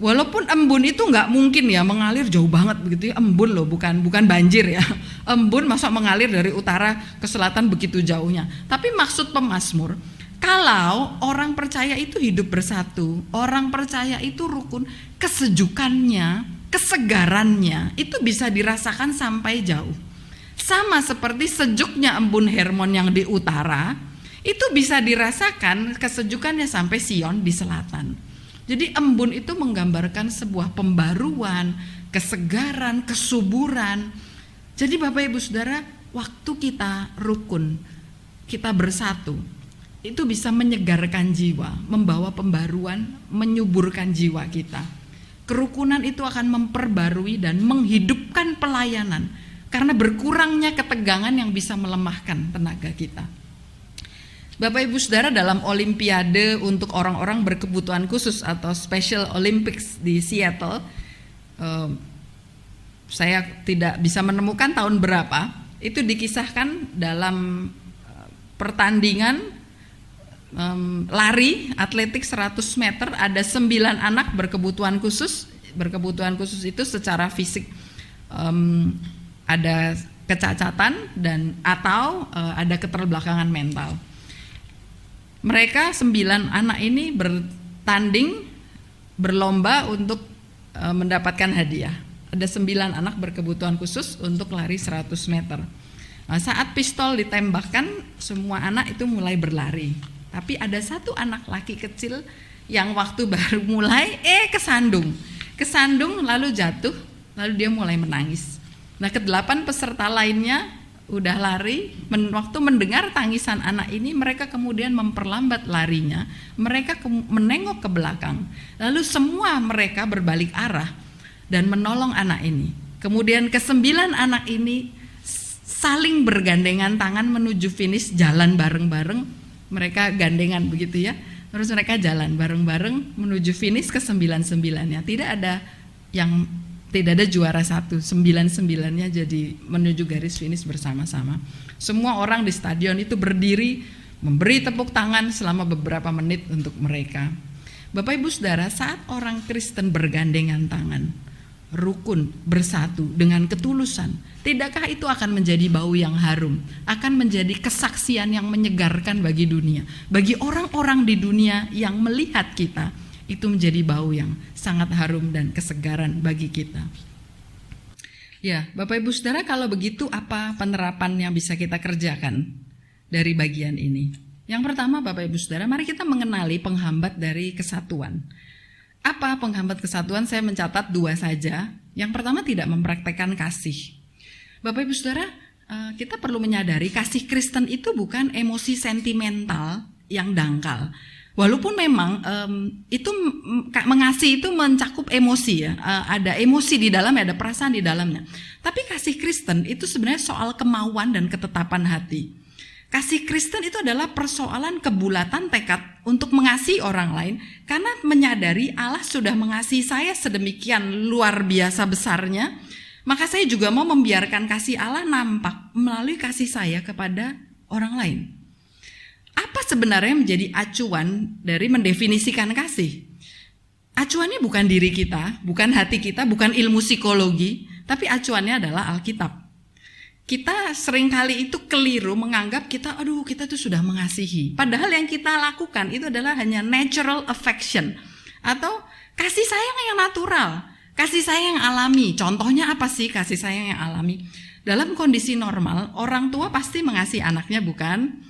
Walaupun embun itu nggak mungkin ya mengalir jauh banget begitu ya, embun loh, bukan banjir ya. Embun masa mengalir dari utara ke selatan begitu jauhnya. Tapi maksud pemazmur, kalau orang percaya itu hidup bersatu, orang percaya itu rukun, kesejukannya, kesegarannya itu bisa dirasakan sampai jauh. Sama seperti sejuknya embun Hermon yang di utara, itu bisa dirasakan kesejukannya sampai Sion di selatan. Jadi embun itu menggambarkan sebuah pembaruan, kesegaran, kesuburan. Jadi Bapak Ibu Saudara, waktu kita rukun, kita bersatu, itu bisa menyegarkan jiwa, membawa pembaruan, menyuburkan jiwa kita. Kerukunan itu akan memperbarui dan menghidupkan pelayanan, karena berkurangnya ketegangan yang bisa melemahkan tenaga kita. Bapak Ibu Saudara, dalam Olimpiade untuk orang-orang berkebutuhan khusus atau Special Olympics di Seattle, saya tidak bisa menemukan tahun berapa, itu dikisahkan dalam pertandingan lari atletik 100 meter ada 9 anak berkebutuhan khusus. Berkebutuhan khusus itu secara fisik ada kecacatan dan atau ada keterbelakangan mental. Mereka 9 anak ini bertanding, berlomba untuk mendapatkan hadiah. Ada 9 anak berkebutuhan khusus untuk lari 100 meter. Nah, saat pistol ditembakkan, semua anak itu mulai berlari. Tapi ada satu anak laki kecil yang waktu baru mulai kesandung lalu jatuh, lalu dia mulai menangis. Nah, ke-8 peserta lainnya udah lari, waktu mendengar tangisan anak ini mereka kemudian memperlambat larinya, mereka menengok ke belakang, lalu semua mereka berbalik arah dan menolong anak ini. Kemudian ke-9 anak ini saling bergandengan tangan menuju finish, jalan bareng-bareng, mereka gandengan begitu ya, terus mereka jalan bareng-bareng menuju finish ke-9-9-nya, tidak ada juara 1, 9-9-nya jadi menuju garis finish bersama-sama. Semua orang di stadion itu berdiri memberi tepuk tangan selama beberapa menit untuk mereka. Bapak Ibu Saudara, saat orang Kristen bergandengan tangan, rukun, bersatu dengan ketulusan, tidakkah itu akan menjadi bau yang harum, akan menjadi kesaksian yang menyegarkan bagi dunia, bagi orang-orang di dunia yang melihat kita, itu menjadi bau yang sangat harum dan kesegaran bagi kita. Ya, Bapak Ibu Saudara, kalau begitu apa penerapan yang bisa kita kerjakan dari bagian ini? Yang pertama, Bapak Ibu Saudara, mari kita mengenali penghambat dari kesatuan. Apa penghambat kesatuan? Saya mencatat 2 saja. Yang pertama, tidak mempraktekkan kasih. Bapak Ibu Saudara, kita perlu menyadari kasih Kristen itu bukan emosi sentimental yang dangkal. Walaupun memang itu mengasihi itu mencakup emosi ya, ada emosi di dalamnya, ada perasaan di dalamnya. Tapi kasih Kristen itu sebenarnya soal kemauan dan ketetapan hati. Kasih Kristen itu adalah persoalan kebulatan tekad untuk mengasihi orang lain, karena menyadari Allah sudah mengasihi saya sedemikian luar biasa besarnya, maka saya juga mau membiarkan kasih Allah nampak melalui kasih saya kepada orang lain. Apa sebenarnya menjadi acuan dari mendefinisikan kasih? Acuannya bukan diri kita, bukan hati kita, bukan ilmu psikologi, tapi acuannya adalah Alkitab. Kita seringkali itu keliru menganggap kita tuh sudah mengasihi. Padahal yang kita lakukan itu adalah hanya natural affection atau kasih sayang yang natural, kasih sayang yang alami. Contohnya apa sih kasih sayang yang alami? Dalam kondisi normal, orang tua pasti mengasihi anaknya, bukan?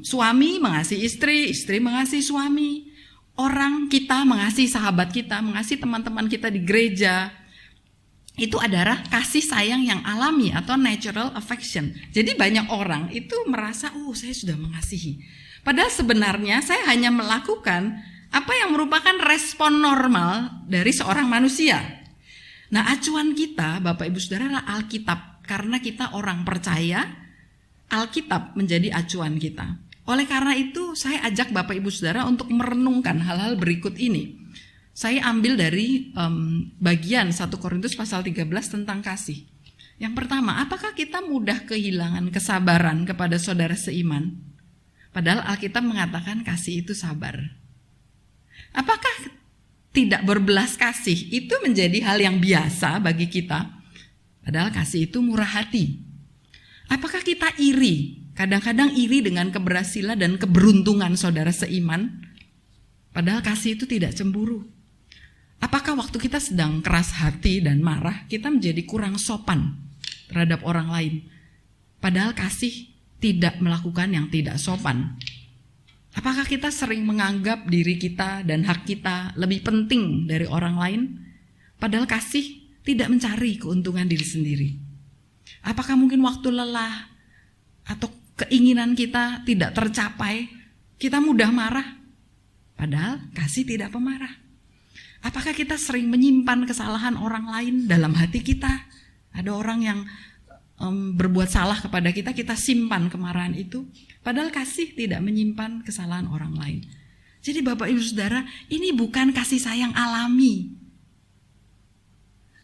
Suami mengasihi istri, istri mengasihi suami. Orang kita mengasihi sahabat kita, mengasihi teman-teman kita di gereja. Itu adalah kasih sayang yang alami atau natural affection. Jadi banyak orang itu merasa, saya sudah mengasihi. Padahal sebenarnya saya hanya melakukan apa yang merupakan respon normal dari seorang manusia. Nah, acuan kita, Bapak Ibu Saudara, adalah Alkitab. Karena kita orang percaya, Alkitab menjadi acuan kita. Oleh karena itu, saya ajak Bapak Ibu Saudara untuk merenungkan hal-hal berikut ini. Saya ambil dari bagian 1 Korintus pasal 13 tentang kasih. Yang pertama, apakah kita mudah kehilangan kesabaran kepada saudara seiman? Padahal Alkitab mengatakan kasih itu sabar. Apakah tidak berbelas kasih itu menjadi hal yang biasa bagi kita? Padahal kasih itu murah hati. Apakah kita iri? Kadang-kadang iri dengan keberhasilan dan keberuntungan saudara seiman. Padahal kasih itu tidak cemburu. Apakah waktu kita sedang keras hati dan marah, kita menjadi kurang sopan terhadap orang lain? Padahal kasih tidak melakukan yang tidak sopan. Apakah kita sering menganggap diri kita dan hak kita lebih penting dari orang lain? Padahal kasih tidak mencari keuntungan diri sendiri. Apakah mungkin waktu lelah atau keinginan kita tidak tercapai, kita mudah marah? Padahal kasih tidak pemarah. Apakah kita sering menyimpan kesalahan orang lain dalam hati kita? Ada orang yang berbuat salah kepada kita, kita simpan kemarahan itu. Padahal kasih tidak menyimpan kesalahan orang lain. Jadi Bapak Ibu Saudara, ini bukan kasih sayang alami.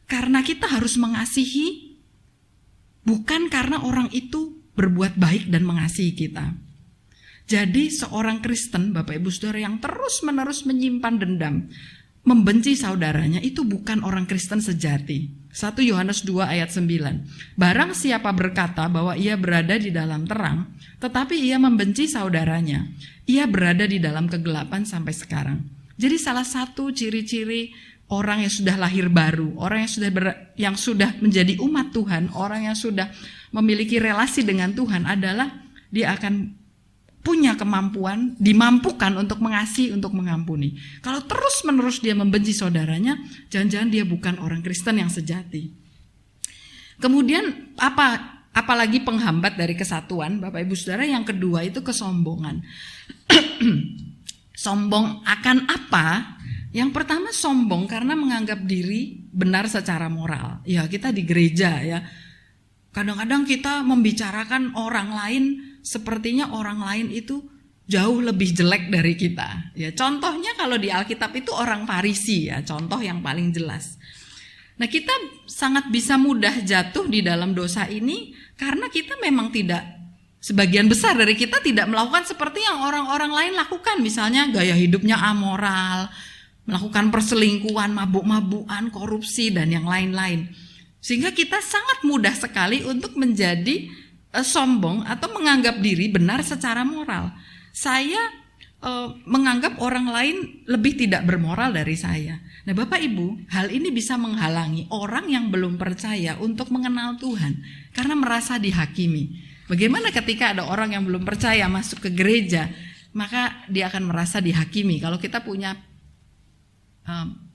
Karena kita harus mengasihi, bukan karena orang itu berbuat baik dan mengasihi kita. Jadi seorang Kristen, Bapak Ibu Saudara, yang terus-menerus menyimpan dendam, membenci saudaranya, itu bukan orang Kristen sejati. 1 Yohanes 2 ayat 9. Barang siapa berkata bahwa ia berada di dalam terang, tetapi ia membenci saudaranya, ia berada di dalam kegelapan sampai sekarang. Jadi salah satu ciri-ciri orang yang sudah lahir baru, orang yang sudah menjadi umat Tuhan, orang yang sudah memiliki relasi dengan Tuhan adalah dia akan punya kemampuan, dimampukan untuk mengasihi, untuk mengampuni. Kalau terus-menerus dia membenci saudaranya, jangan-jangan dia bukan orang Kristen yang sejati. Kemudian apalagi penghambat dari kesatuan, Bapak Ibu Saudara, yang kedua itu kesombongan. Sombong akan apa? Yang pertama sombong karena menganggap diri benar secara moral. Ya, kita di gereja ya. Kadang-kadang kita membicarakan orang lain sepertinya orang lain itu jauh lebih jelek dari kita. Ya, contohnya kalau di Alkitab itu orang Farisi ya, contoh yang paling jelas. Nah, kita sangat bisa mudah jatuh di dalam dosa ini karena kita memang tidak, sebagian besar dari kita tidak melakukan seperti yang orang-orang lain lakukan. Misalnya gaya hidupnya amoral, melakukan perselingkuhan, mabuk-mabukan, korupsi dan yang lain-lain. Sehingga kita sangat mudah sekali untuk menjadi sombong atau menganggap diri benar secara moral. Saya menganggap orang lain lebih tidak bermoral dari saya. Nah, Bapak Ibu, hal ini bisa menghalangi orang yang belum percaya untuk mengenal Tuhan karena merasa dihakimi. Bagaimana ketika ada orang yang belum percaya masuk ke gereja, maka dia akan merasa dihakimi kalau kita punya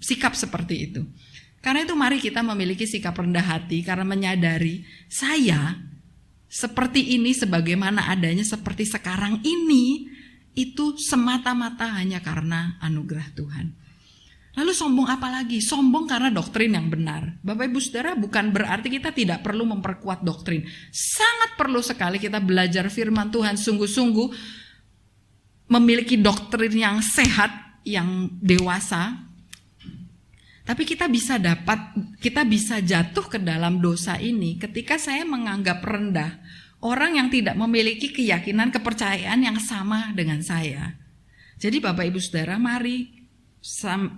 sikap seperti itu. Karena itu mari kita memiliki sikap rendah hati karena menyadari saya seperti ini sebagaimana adanya seperti sekarang ini itu semata-mata hanya karena anugerah Tuhan. Lalu sombong apa lagi? Sombong karena doktrin yang benar. Bapak Ibu Saudara, bukan berarti kita tidak perlu memperkuat doktrin. Sangat perlu sekali kita belajar firman Tuhan sungguh-sungguh, memiliki doktrin yang sehat, yang dewasa. Tapi kita bisa jatuh ke dalam dosa ini ketika saya menganggap rendah orang yang tidak memiliki keyakinan, kepercayaan yang sama dengan saya. Jadi Bapak Ibu Saudara, mari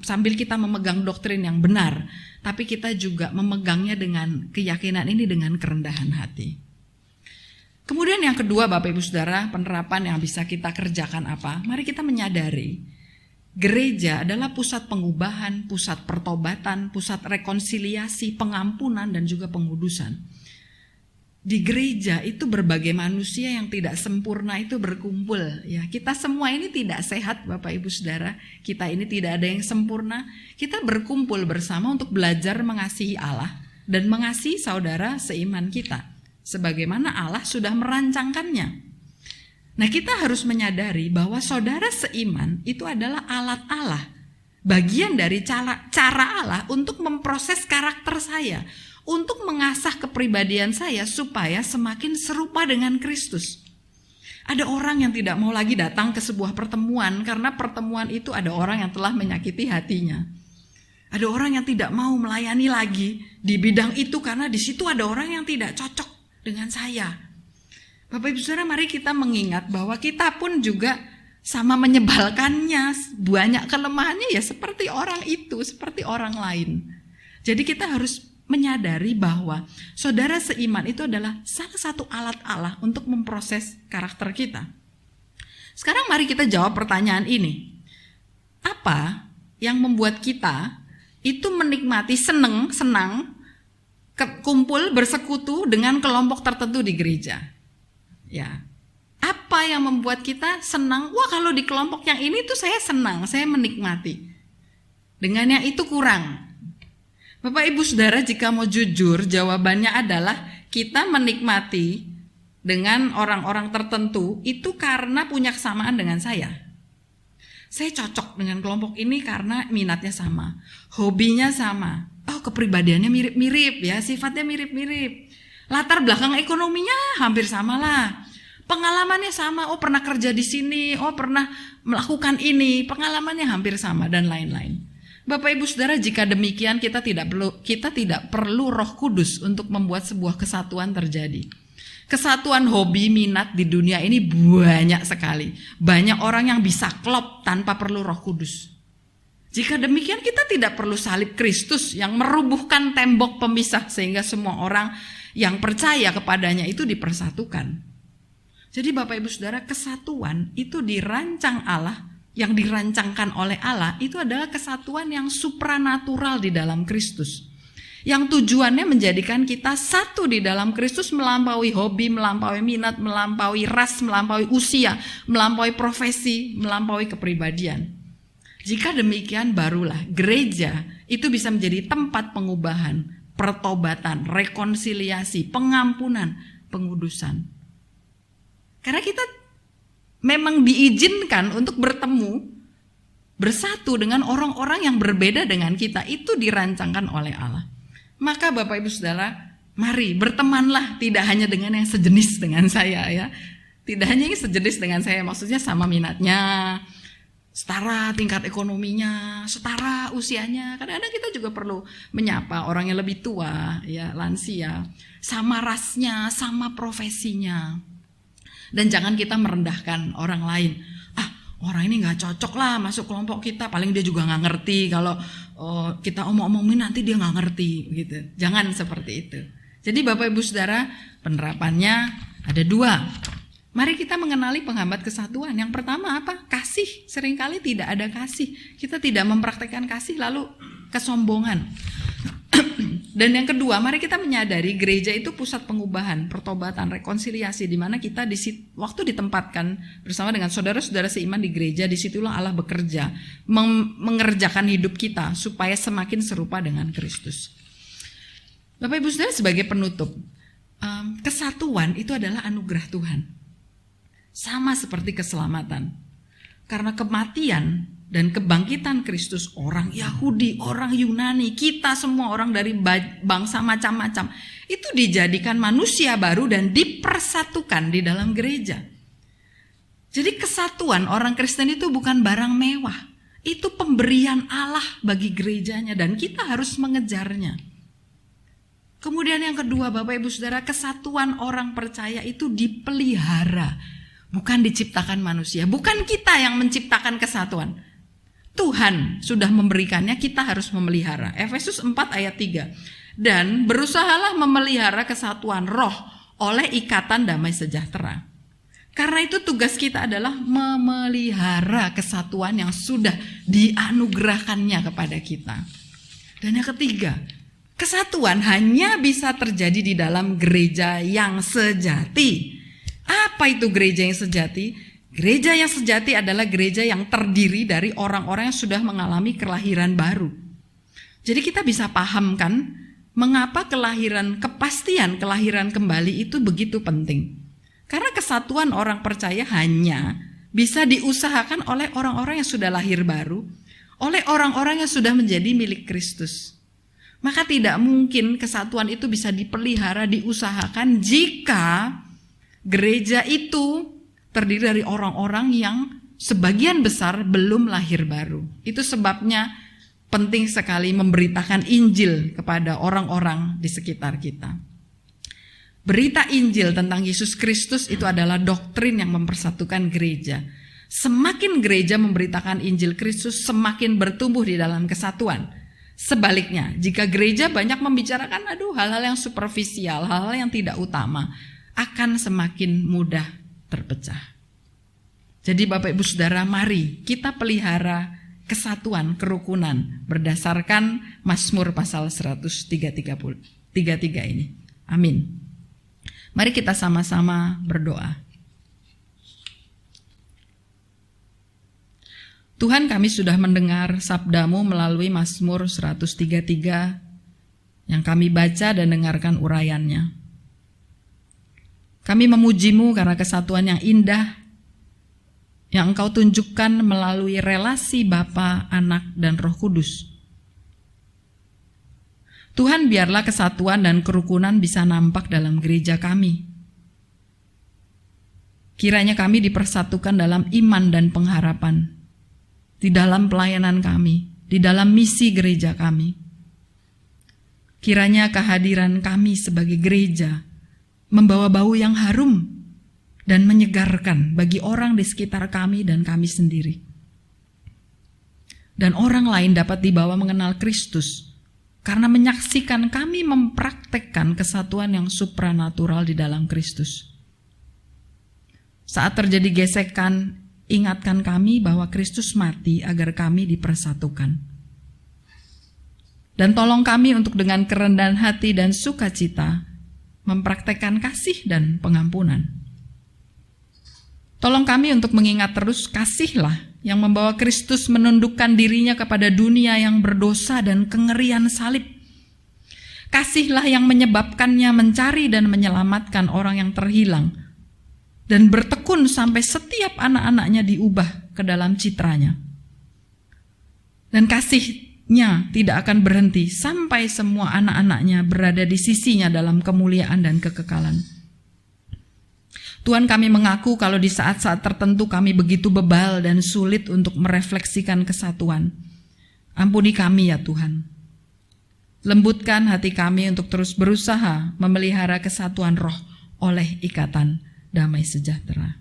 sambil kita memegang doktrin yang benar, tapi kita juga memegangnya dengan keyakinan ini dengan kerendahan hati. Kemudian yang kedua Bapak Ibu Saudara, penerapan yang bisa kita kerjakan apa? Mari kita menyadari gereja adalah pusat pengubahan, pusat pertobatan, pusat rekonsiliasi, pengampunan dan juga pengudusan. Di gereja itu berbagai manusia yang tidak sempurna itu berkumpul ya. Kita semua ini tidak sehat Bapak Ibu Saudara. Kita ini tidak ada yang sempurna. Kita berkumpul bersama untuk belajar mengasihi Allah dan mengasihi saudara seiman kita sebagaimana Allah sudah merancangkannya. Nah, kita harus menyadari bahwa saudara seiman itu adalah alat Allah. Bagian dari cara Allah untuk memproses karakter saya, untuk mengasah kepribadian saya supaya semakin serupa dengan Kristus. Ada orang yang tidak mau lagi datang ke sebuah pertemuan karena pertemuan itu ada orang yang telah menyakiti hatinya. Ada orang yang tidak mau melayani lagi di bidang itu karena di situ ada orang yang tidak cocok dengan saya. Bapak Ibu Saudara, mari kita mengingat bahwa kita pun juga sama menyebalkannya, banyak kelemahannya ya seperti orang itu, seperti orang lain. Jadi kita harus menyadari bahwa saudara seiman itu adalah salah satu alat Allah untuk memproses karakter kita. Sekarang mari kita jawab pertanyaan ini. Apa yang membuat kita itu menikmati senang kumpul bersekutu dengan kelompok tertentu di gereja? Ya. Apa yang membuat kita senang? Wah, kalau di kelompok yang ini tuh saya senang, saya menikmati. Dengan yang itu kurang. Bapak Ibu Saudara, jika mau jujur, jawabannya adalah kita menikmati dengan orang-orang tertentu itu karena punya kesamaan dengan saya. Saya cocok dengan kelompok ini karena minatnya sama, hobinya sama. Oh, kepribadiannya mirip-mirip ya, sifatnya mirip-mirip. Latar belakang ekonominya hampir sama lah. Pengalamannya sama, oh pernah kerja di sini, oh pernah melakukan ini, pengalamannya hampir sama dan lain-lain. Bapak Ibu Saudara, jika demikian kita tidak perlu Roh Kudus untuk membuat sebuah kesatuan terjadi. Kesatuan hobi, minat di dunia ini banyak sekali. Banyak orang yang bisa klop tanpa perlu Roh Kudus. Jika demikian kita tidak perlu salib Kristus yang merubuhkan tembok pemisah sehingga semua orang yang percaya kepadanya itu dipersatukan. Jadi Bapak Ibu Saudara, kesatuan itu dirancang Allah, yang dirancangkan oleh Allah itu adalah kesatuan yang supranatural di dalam Kristus. Yang tujuannya menjadikan kita satu di dalam Kristus melampaui hobi, melampaui minat, melampaui ras, melampaui usia, melampaui profesi, melampaui kepribadian. Jika demikian barulah gereja itu bisa menjadi tempat pengubahan, pertobatan, rekonsiliasi, pengampunan, pengudusan. Karena kita memang diizinkan untuk bertemu, bersatu dengan orang-orang yang berbeda dengan kita. Itu dirancangkan oleh Allah. Maka Bapak Ibu Saudara, mari bertemanlah tidak hanya dengan yang sejenis dengan saya ya. Tidak hanya yang sejenis dengan saya, maksudnya sama minatnya, setara tingkat ekonominya, setara usianya. Kadang-kadang kita juga perlu menyapa orang yang lebih tua, ya lansia, sama rasnya, sama profesinya. Dan jangan kita merendahkan orang lain. Orang ini gak cocok lah masuk kelompok kita. Paling dia juga gak ngerti. Kalau kita omong-omongin nanti dia gak ngerti gitu. Jangan seperti itu. Jadi Bapak Ibu Saudara, penerapannya ada 2. Mari kita mengenali penghambat kesatuan. Yang pertama apa? Kasih. Seringkali tidak ada kasih. Kita tidak mempraktekkan kasih lalu kesombongan. Dan yang kedua, mari kita menyadari gereja itu pusat pengubahan, pertobatan, rekonsiliasi, di mana kita waktu ditempatkan bersama dengan saudara-saudara seiman di gereja, disitulah Allah bekerja, mengerjakan hidup kita supaya semakin serupa dengan Kristus. Bapak Ibu Saudara, sebagai penutup, kesatuan itu adalah anugerah Tuhan, sama seperti keselamatan, karena kematian dan kebangkitan Kristus, orang Yahudi, orang Yunani, kita semua orang dari bangsa macam-macam, itu dijadikan manusia baru dan dipersatukan di dalam gereja. Jadi kesatuan orang Kristen itu bukan barang mewah, itu pemberian Allah bagi gerejanya dan kita harus mengejarnya. Kemudian yang kedua, Bapak Ibu Saudara, kesatuan orang percaya itu dipelihara, bukan diciptakan manusia. Bukan kita yang menciptakan kesatuan. Tuhan sudah memberikannya, kita harus memelihara. Efesus 4 ayat 3. Dan berusahalah memelihara kesatuan roh oleh ikatan damai sejahtera. Karena itu tugas kita adalah memelihara kesatuan yang sudah dianugerahkannya kepada kita. Dan yang ketiga, kesatuan hanya bisa terjadi di dalam gereja yang sejati. Apa itu gereja yang sejati? Gereja yang sejati adalah gereja yang terdiri dari orang-orang yang sudah mengalami kelahiran baru. Jadi kita bisa pahamkan mengapa kepastian kelahiran kembali itu begitu penting. Karena kesatuan orang percaya hanya bisa diusahakan oleh orang-orang yang sudah lahir baru, oleh orang-orang yang sudah menjadi milik Kristus. Maka tidak mungkin kesatuan itu bisa dipelihara, diusahakan jika gereja itu terdiri dari orang-orang yang sebagian besar belum lahir baru. Itu sebabnya penting sekali memberitakan Injil kepada orang-orang di sekitar kita. Berita Injil tentang Yesus Kristus itu adalah doktrin yang mempersatukan gereja. Semakin gereja memberitakan Injil Kristus, semakin bertumbuh di dalam kesatuan. Sebaliknya, jika gereja banyak membicarakan hal-hal yang superficial, hal-hal yang tidak utama, akan semakin mudah terpecah. Jadi Bapak Ibu Saudara, mari kita pelihara kesatuan, kerukunan berdasarkan Mazmur pasal 133 ini. Amin. Mari kita sama-sama berdoa. Tuhan, kami sudah mendengar sabda-Mu melalui Mazmur 133 yang kami baca dan dengarkan uraiannya. Kami memuji-Mu karena kesatuan yang indah yang Engkau tunjukkan melalui relasi Bapa, Anak, dan Roh Kudus. Tuhan, biarlah kesatuan dan kerukunan bisa nampak dalam gereja kami. Kiranya kami dipersatukan dalam iman dan pengharapan, di dalam pelayanan kami, di dalam misi gereja kami. Kiranya kehadiran kami sebagai gereja membawa bau yang harum dan menyegarkan bagi orang di sekitar kami dan kami sendiri. Dan orang lain dapat dibawa mengenal Kristus karena menyaksikan kami mempraktekkan kesatuan yang supranatural di dalam Kristus. Saat terjadi gesekan, ingatkan kami bahwa Kristus mati agar kami dipersatukan. Dan tolong kami untuk dengan kerendahan hati dan sukacita mempraktekkan kasih dan pengampunan. Tolong kami untuk mengingat terus kasihlah yang membawa Kristus menundukkan dirinya kepada dunia yang berdosa dan kengerian salib. Kasihlah yang menyebabkannya mencari dan menyelamatkan orang yang terhilang dan bertekun sampai setiap anak-anaknya diubah ke dalam citranya. Dan kasihnya tidak akan berhenti sampai semua anak-anaknya berada di sisinya dalam kemuliaan dan kekekalan. Tuhan, kami mengaku kalau di saat-saat tertentu kami begitu bebal dan sulit untuk merefleksikan kesatuan. Ampuni kami ya Tuhan. Lembutkan hati kami untuk terus berusaha memelihara kesatuan roh oleh ikatan damai sejahtera.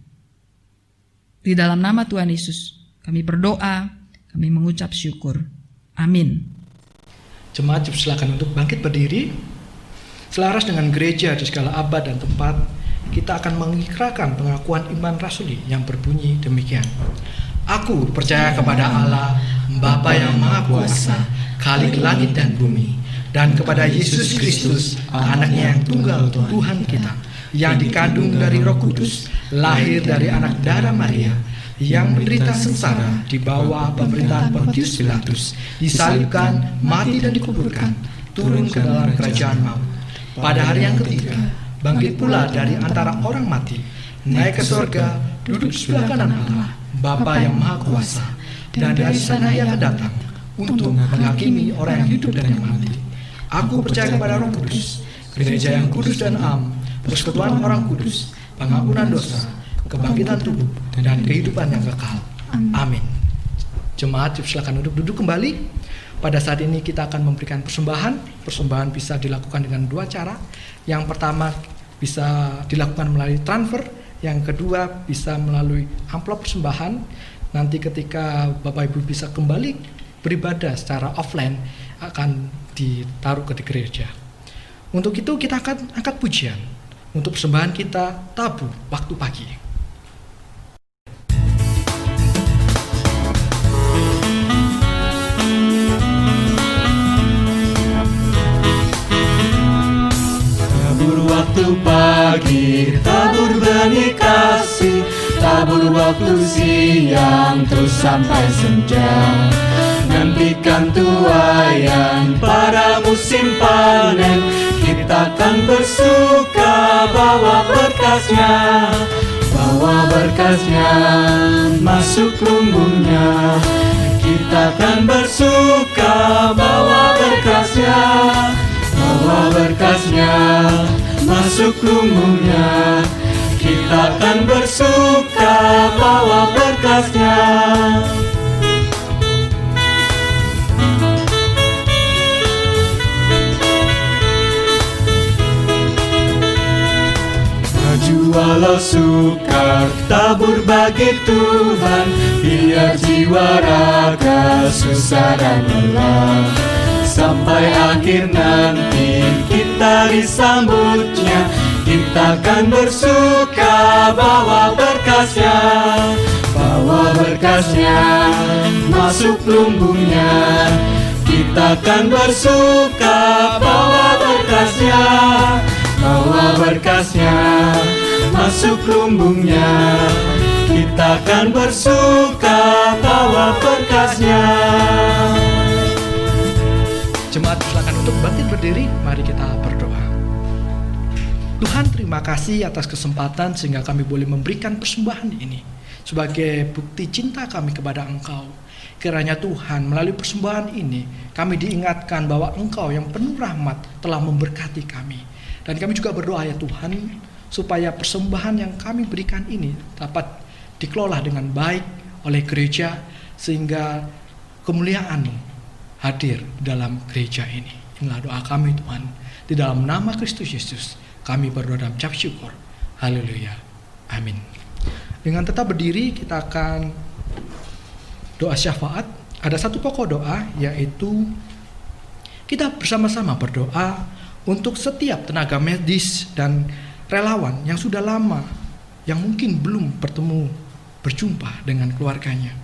Di dalam nama Tuhan Yesus, kami berdoa, kami mengucap syukur. Amin. Jemaat silakan untuk bangkit berdiri. Selaras dengan gereja di segala abad dan tempat, kita akan mengikrarkan pengakuan iman rasuli yang berbunyi demikian. Aku percaya kepada Allah, Bapa yang Maha Kuasa, Khalik langit dan bumi, dan kepada Yesus Kristus, Anaknya yang tunggal Tuhan kita, yang dikandung dari Roh Kudus, lahir dari anak darah Maria, yang menderita sengsara di bawah pemerintahan Pontius Pilatus, disalibkan, mati dan dikuburkan, turun ke dalam kerajaan maut. Pada hari yang ketiga, bangkit pula dari antara orang mati, naik ke surga, duduk sebelah kanan Allah, Bapa yang Maha Kuasa, dan dari sana Ia akan datang untuk menghakimi orang yang hidup dan yang mati. Aku percaya kepada Roh Kudus, gereja yang kudus dan am, persekutuan orang kudus, pengampunan dosa, kebangkitan tubuh, dan kehidupan yang kekal. Amin. Jemaat, silakan duduk kembali. Pada saat ini kita akan memberikan persembahan. Persembahan bisa dilakukan dengan dua cara. Yang pertama bisa dilakukan melalui transfer. Yang kedua bisa melalui amplop persembahan. Nanti ketika Bapak Ibu bisa kembali beribadah secara offline akan ditaruh ke gereja. Untuk itu kita akan angkat pujian. Untuk persembahan kita tabuh waktu pagi. Waktu pagi, tabur benih kasih, tabur waktu siang, terus sampai senja. Nantikan tuaian pada musim panen, kita akan bersuka bawa berkasnya. Bawa berkasnya masuk lumbungnya, kita akan bersuka bawa berkasnya. Bawa berkasnya masuk lumbungnya, kita akan bersuka bawa berkasnya. Maju walau sukar, tabur bagi Tuhan, biar jiwa raga susah dan lelah. Sampai akhir nanti kita disambutnya, kita akan bersuka bawa berkasnya. Bawa berkasnya masuk lumbungnya, kita akan bersuka bawa berkasnya. Bawa berkasnya masuk lumbungnya, kita akan bersuka bawa berkasnya. Jemaat silakan untuk bangkit berdiri, mari kita berdoa. Tuhan, terima kasih atas kesempatan sehingga kami boleh memberikan persembahan ini sebagai bukti cinta kami kepada Engkau. Kiranya Tuhan, melalui persembahan ini kami diingatkan bahwa Engkau yang penuh rahmat telah memberkati kami. Dan kami juga berdoa ya Tuhan, supaya persembahan yang kami berikan ini dapat dikelola dengan baik oleh gereja, sehingga kemuliaan-Mu hadir dalam gereja ini. Inilah doa kami Tuhan. Di dalam nama Kristus Yesus kami berdoa dan mengucap syukur. Haleluya. Amin. Dengan tetap berdiri kita akan doa syafaat. Ada satu pokok doa, yaitu kita bersama-sama berdoa untuk setiap tenaga medis dan relawan yang sudah lama, yang mungkin belum berjumpa dengan keluarganya.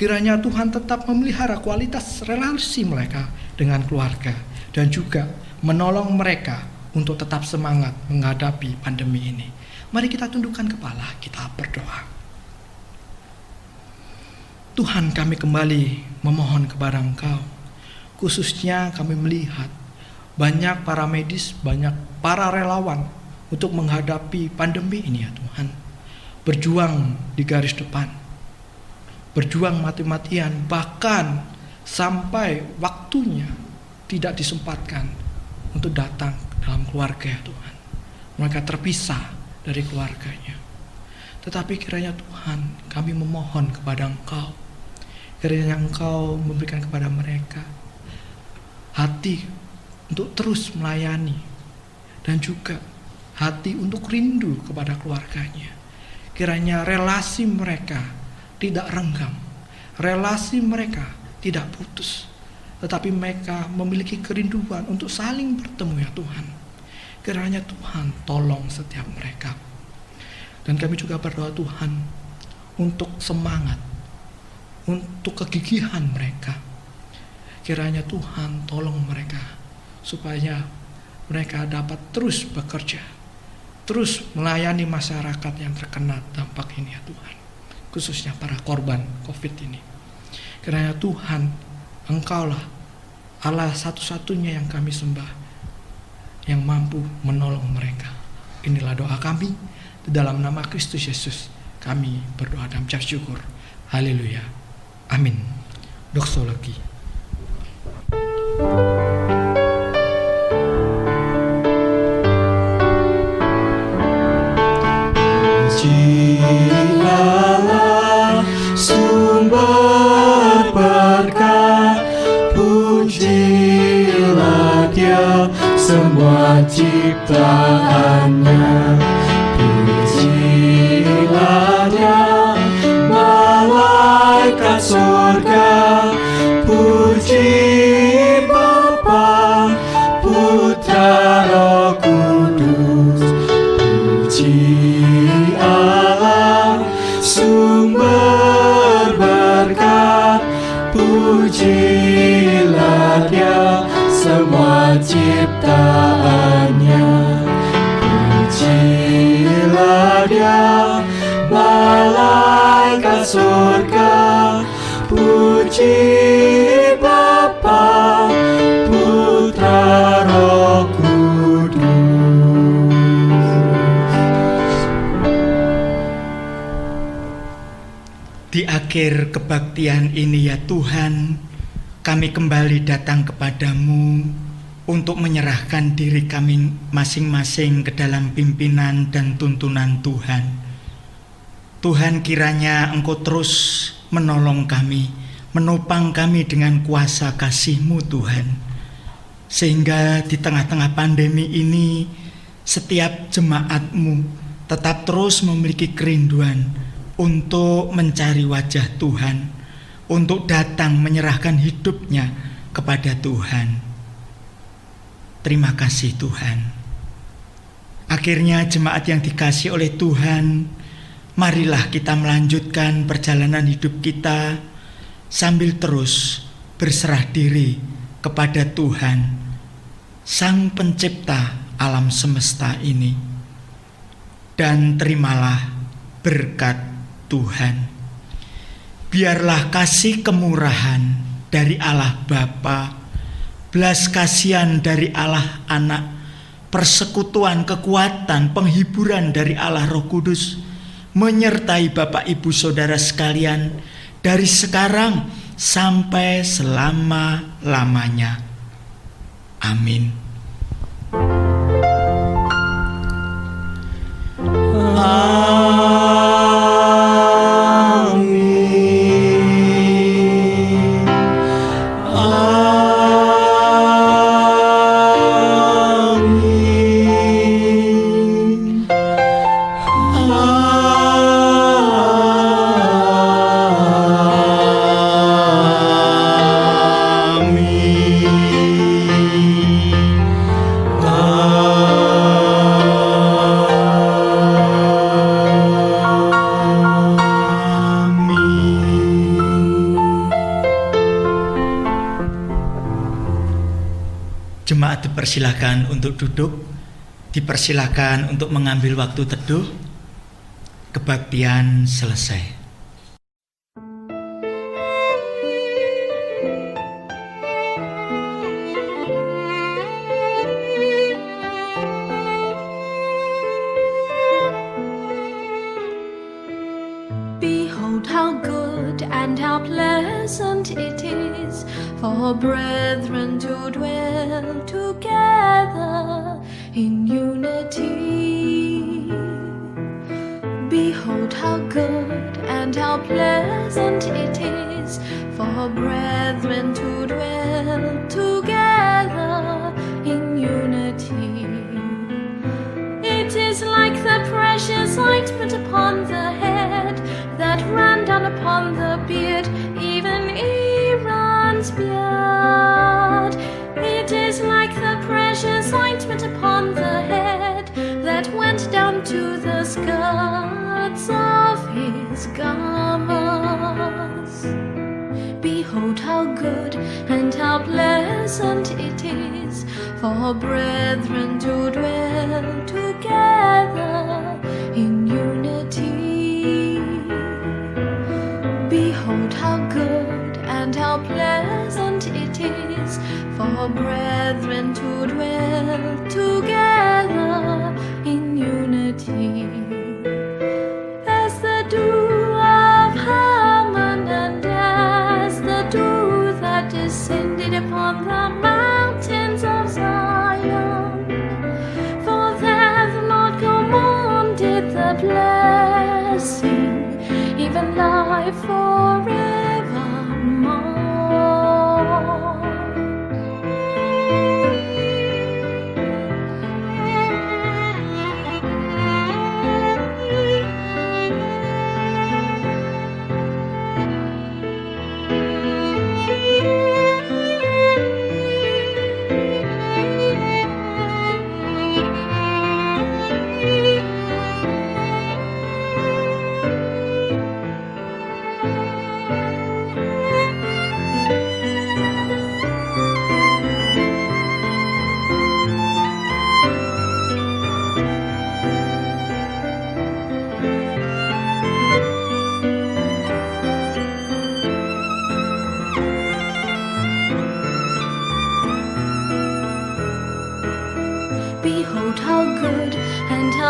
Kiranya Tuhan tetap memelihara kualitas relasi mereka dengan keluarga dan juga menolong mereka untuk tetap semangat menghadapi pandemi ini. Mari kita tundukkan kepala, kita berdoa. Tuhan, kami kembali memohon kepada Engkau. Khususnya kami melihat banyak para medis, banyak para relawan untuk menghadapi pandemi ini ya Tuhan. Berjuang di garis depan, berjuang mati-matian, bahkan sampai waktunya tidak disempatkan untuk datang dalam keluarga ya Tuhan. Mereka terpisah dari keluarganya. Tetapi kiranya Tuhan, kami memohon kepada Engkau, kiranya Engkau memberikan kepada mereka hati untuk terus melayani, dan juga hati untuk rindu kepada keluarganya. Kiranya relasi mereka tidak renggang, relasi mereka tidak putus, tetapi mereka memiliki kerinduan untuk saling bertemu ya Tuhan. Kiranya Tuhan tolong setiap mereka. Dan kami juga berdoa Tuhan untuk semangat, untuk kegigihan mereka. Kiranya Tuhan tolong mereka supaya mereka dapat terus bekerja, terus melayani masyarakat yang terkena dampak ini ya Tuhan, khususnya para korban COVID ini. Kiranya Tuhan, Engkaulah Allah satu-satunya yang kami sembah, yang mampu menolong mereka. Inilah doa kami, di dalam nama Kristus Yesus kami berdoa dan mengucap syukur. Haleluya. Amin. Doksologi. Pujilah sumber berkah, Dia semua ciptaannya. Pujilah Dia, malaikat surga. Puji Bapa, Putra, Roh Kudus. Puji Allah, sumber berkat. Pujilah Dia, semua ciptaannya. Pujilah Dia, malaikat surga. Puji Bapa, Putra, Roh Kudus. Di akhir kebaktian ini ya Tuhan, kami kembali datang kepadamu untuk menyerahkan diri kami masing-masing ke dalam pimpinan dan tuntunan Tuhan. Tuhan, kiranya Engkau terus menolong kami, menopang kami dengan kuasa kasih-Mu Tuhan. Sehingga di tengah-tengah pandemi ini, setiap jemaat-Mu tetap terus memiliki kerinduan untuk mencari wajah Tuhan, untuk datang menyerahkan hidupnya kepada Tuhan. Terima kasih Tuhan. Akhirnya jemaat yang dikasihi oleh Tuhan, marilah kita melanjutkan perjalanan hidup kita sambil terus berserah diri kepada Tuhan, Sang Pencipta alam semesta ini. Dan terimalah berkat Tuhan. Biarlah kasih kemurahan dari Allah Bapa, belas kasihan dari Allah Anak, persekutuan, kekuatan, penghiburan dari Allah Roh Kudus menyertai Bapak Ibu Saudara sekalian dari sekarang sampai selama-lamanya. Amin. Jemaat dipersilakan untuk duduk, dipersilakan untuk mengambil waktu teduh. Kebaktian selesai. Behold how good and how pleasant it is for brethren to dwell together in unity. Behold how good and how pleasant it is for brethren to dwell together in unity. It is like the precious ointment upon the head that ran down upon the beard, even Aaron's beard. It is like the precious ointment upon the head that went down to the skirts of his garments. Behold how good and how pleasant it is for brethren to dwell together in unity. Behold how good and how pleasant it is for brethren to dwell together in unity. As the dew of Hermon and as the dew that descended upon the mountains of Zion, for there the Lord commanded the blessing, even life forevermore.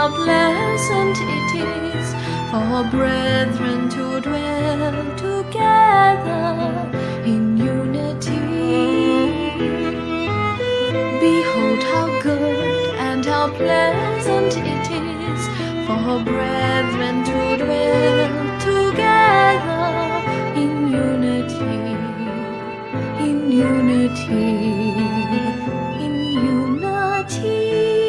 how pleasant it is for brethren to dwell together in unity. Behold how good and how pleasant it is for brethren to dwell together in unity, in unity, in unity.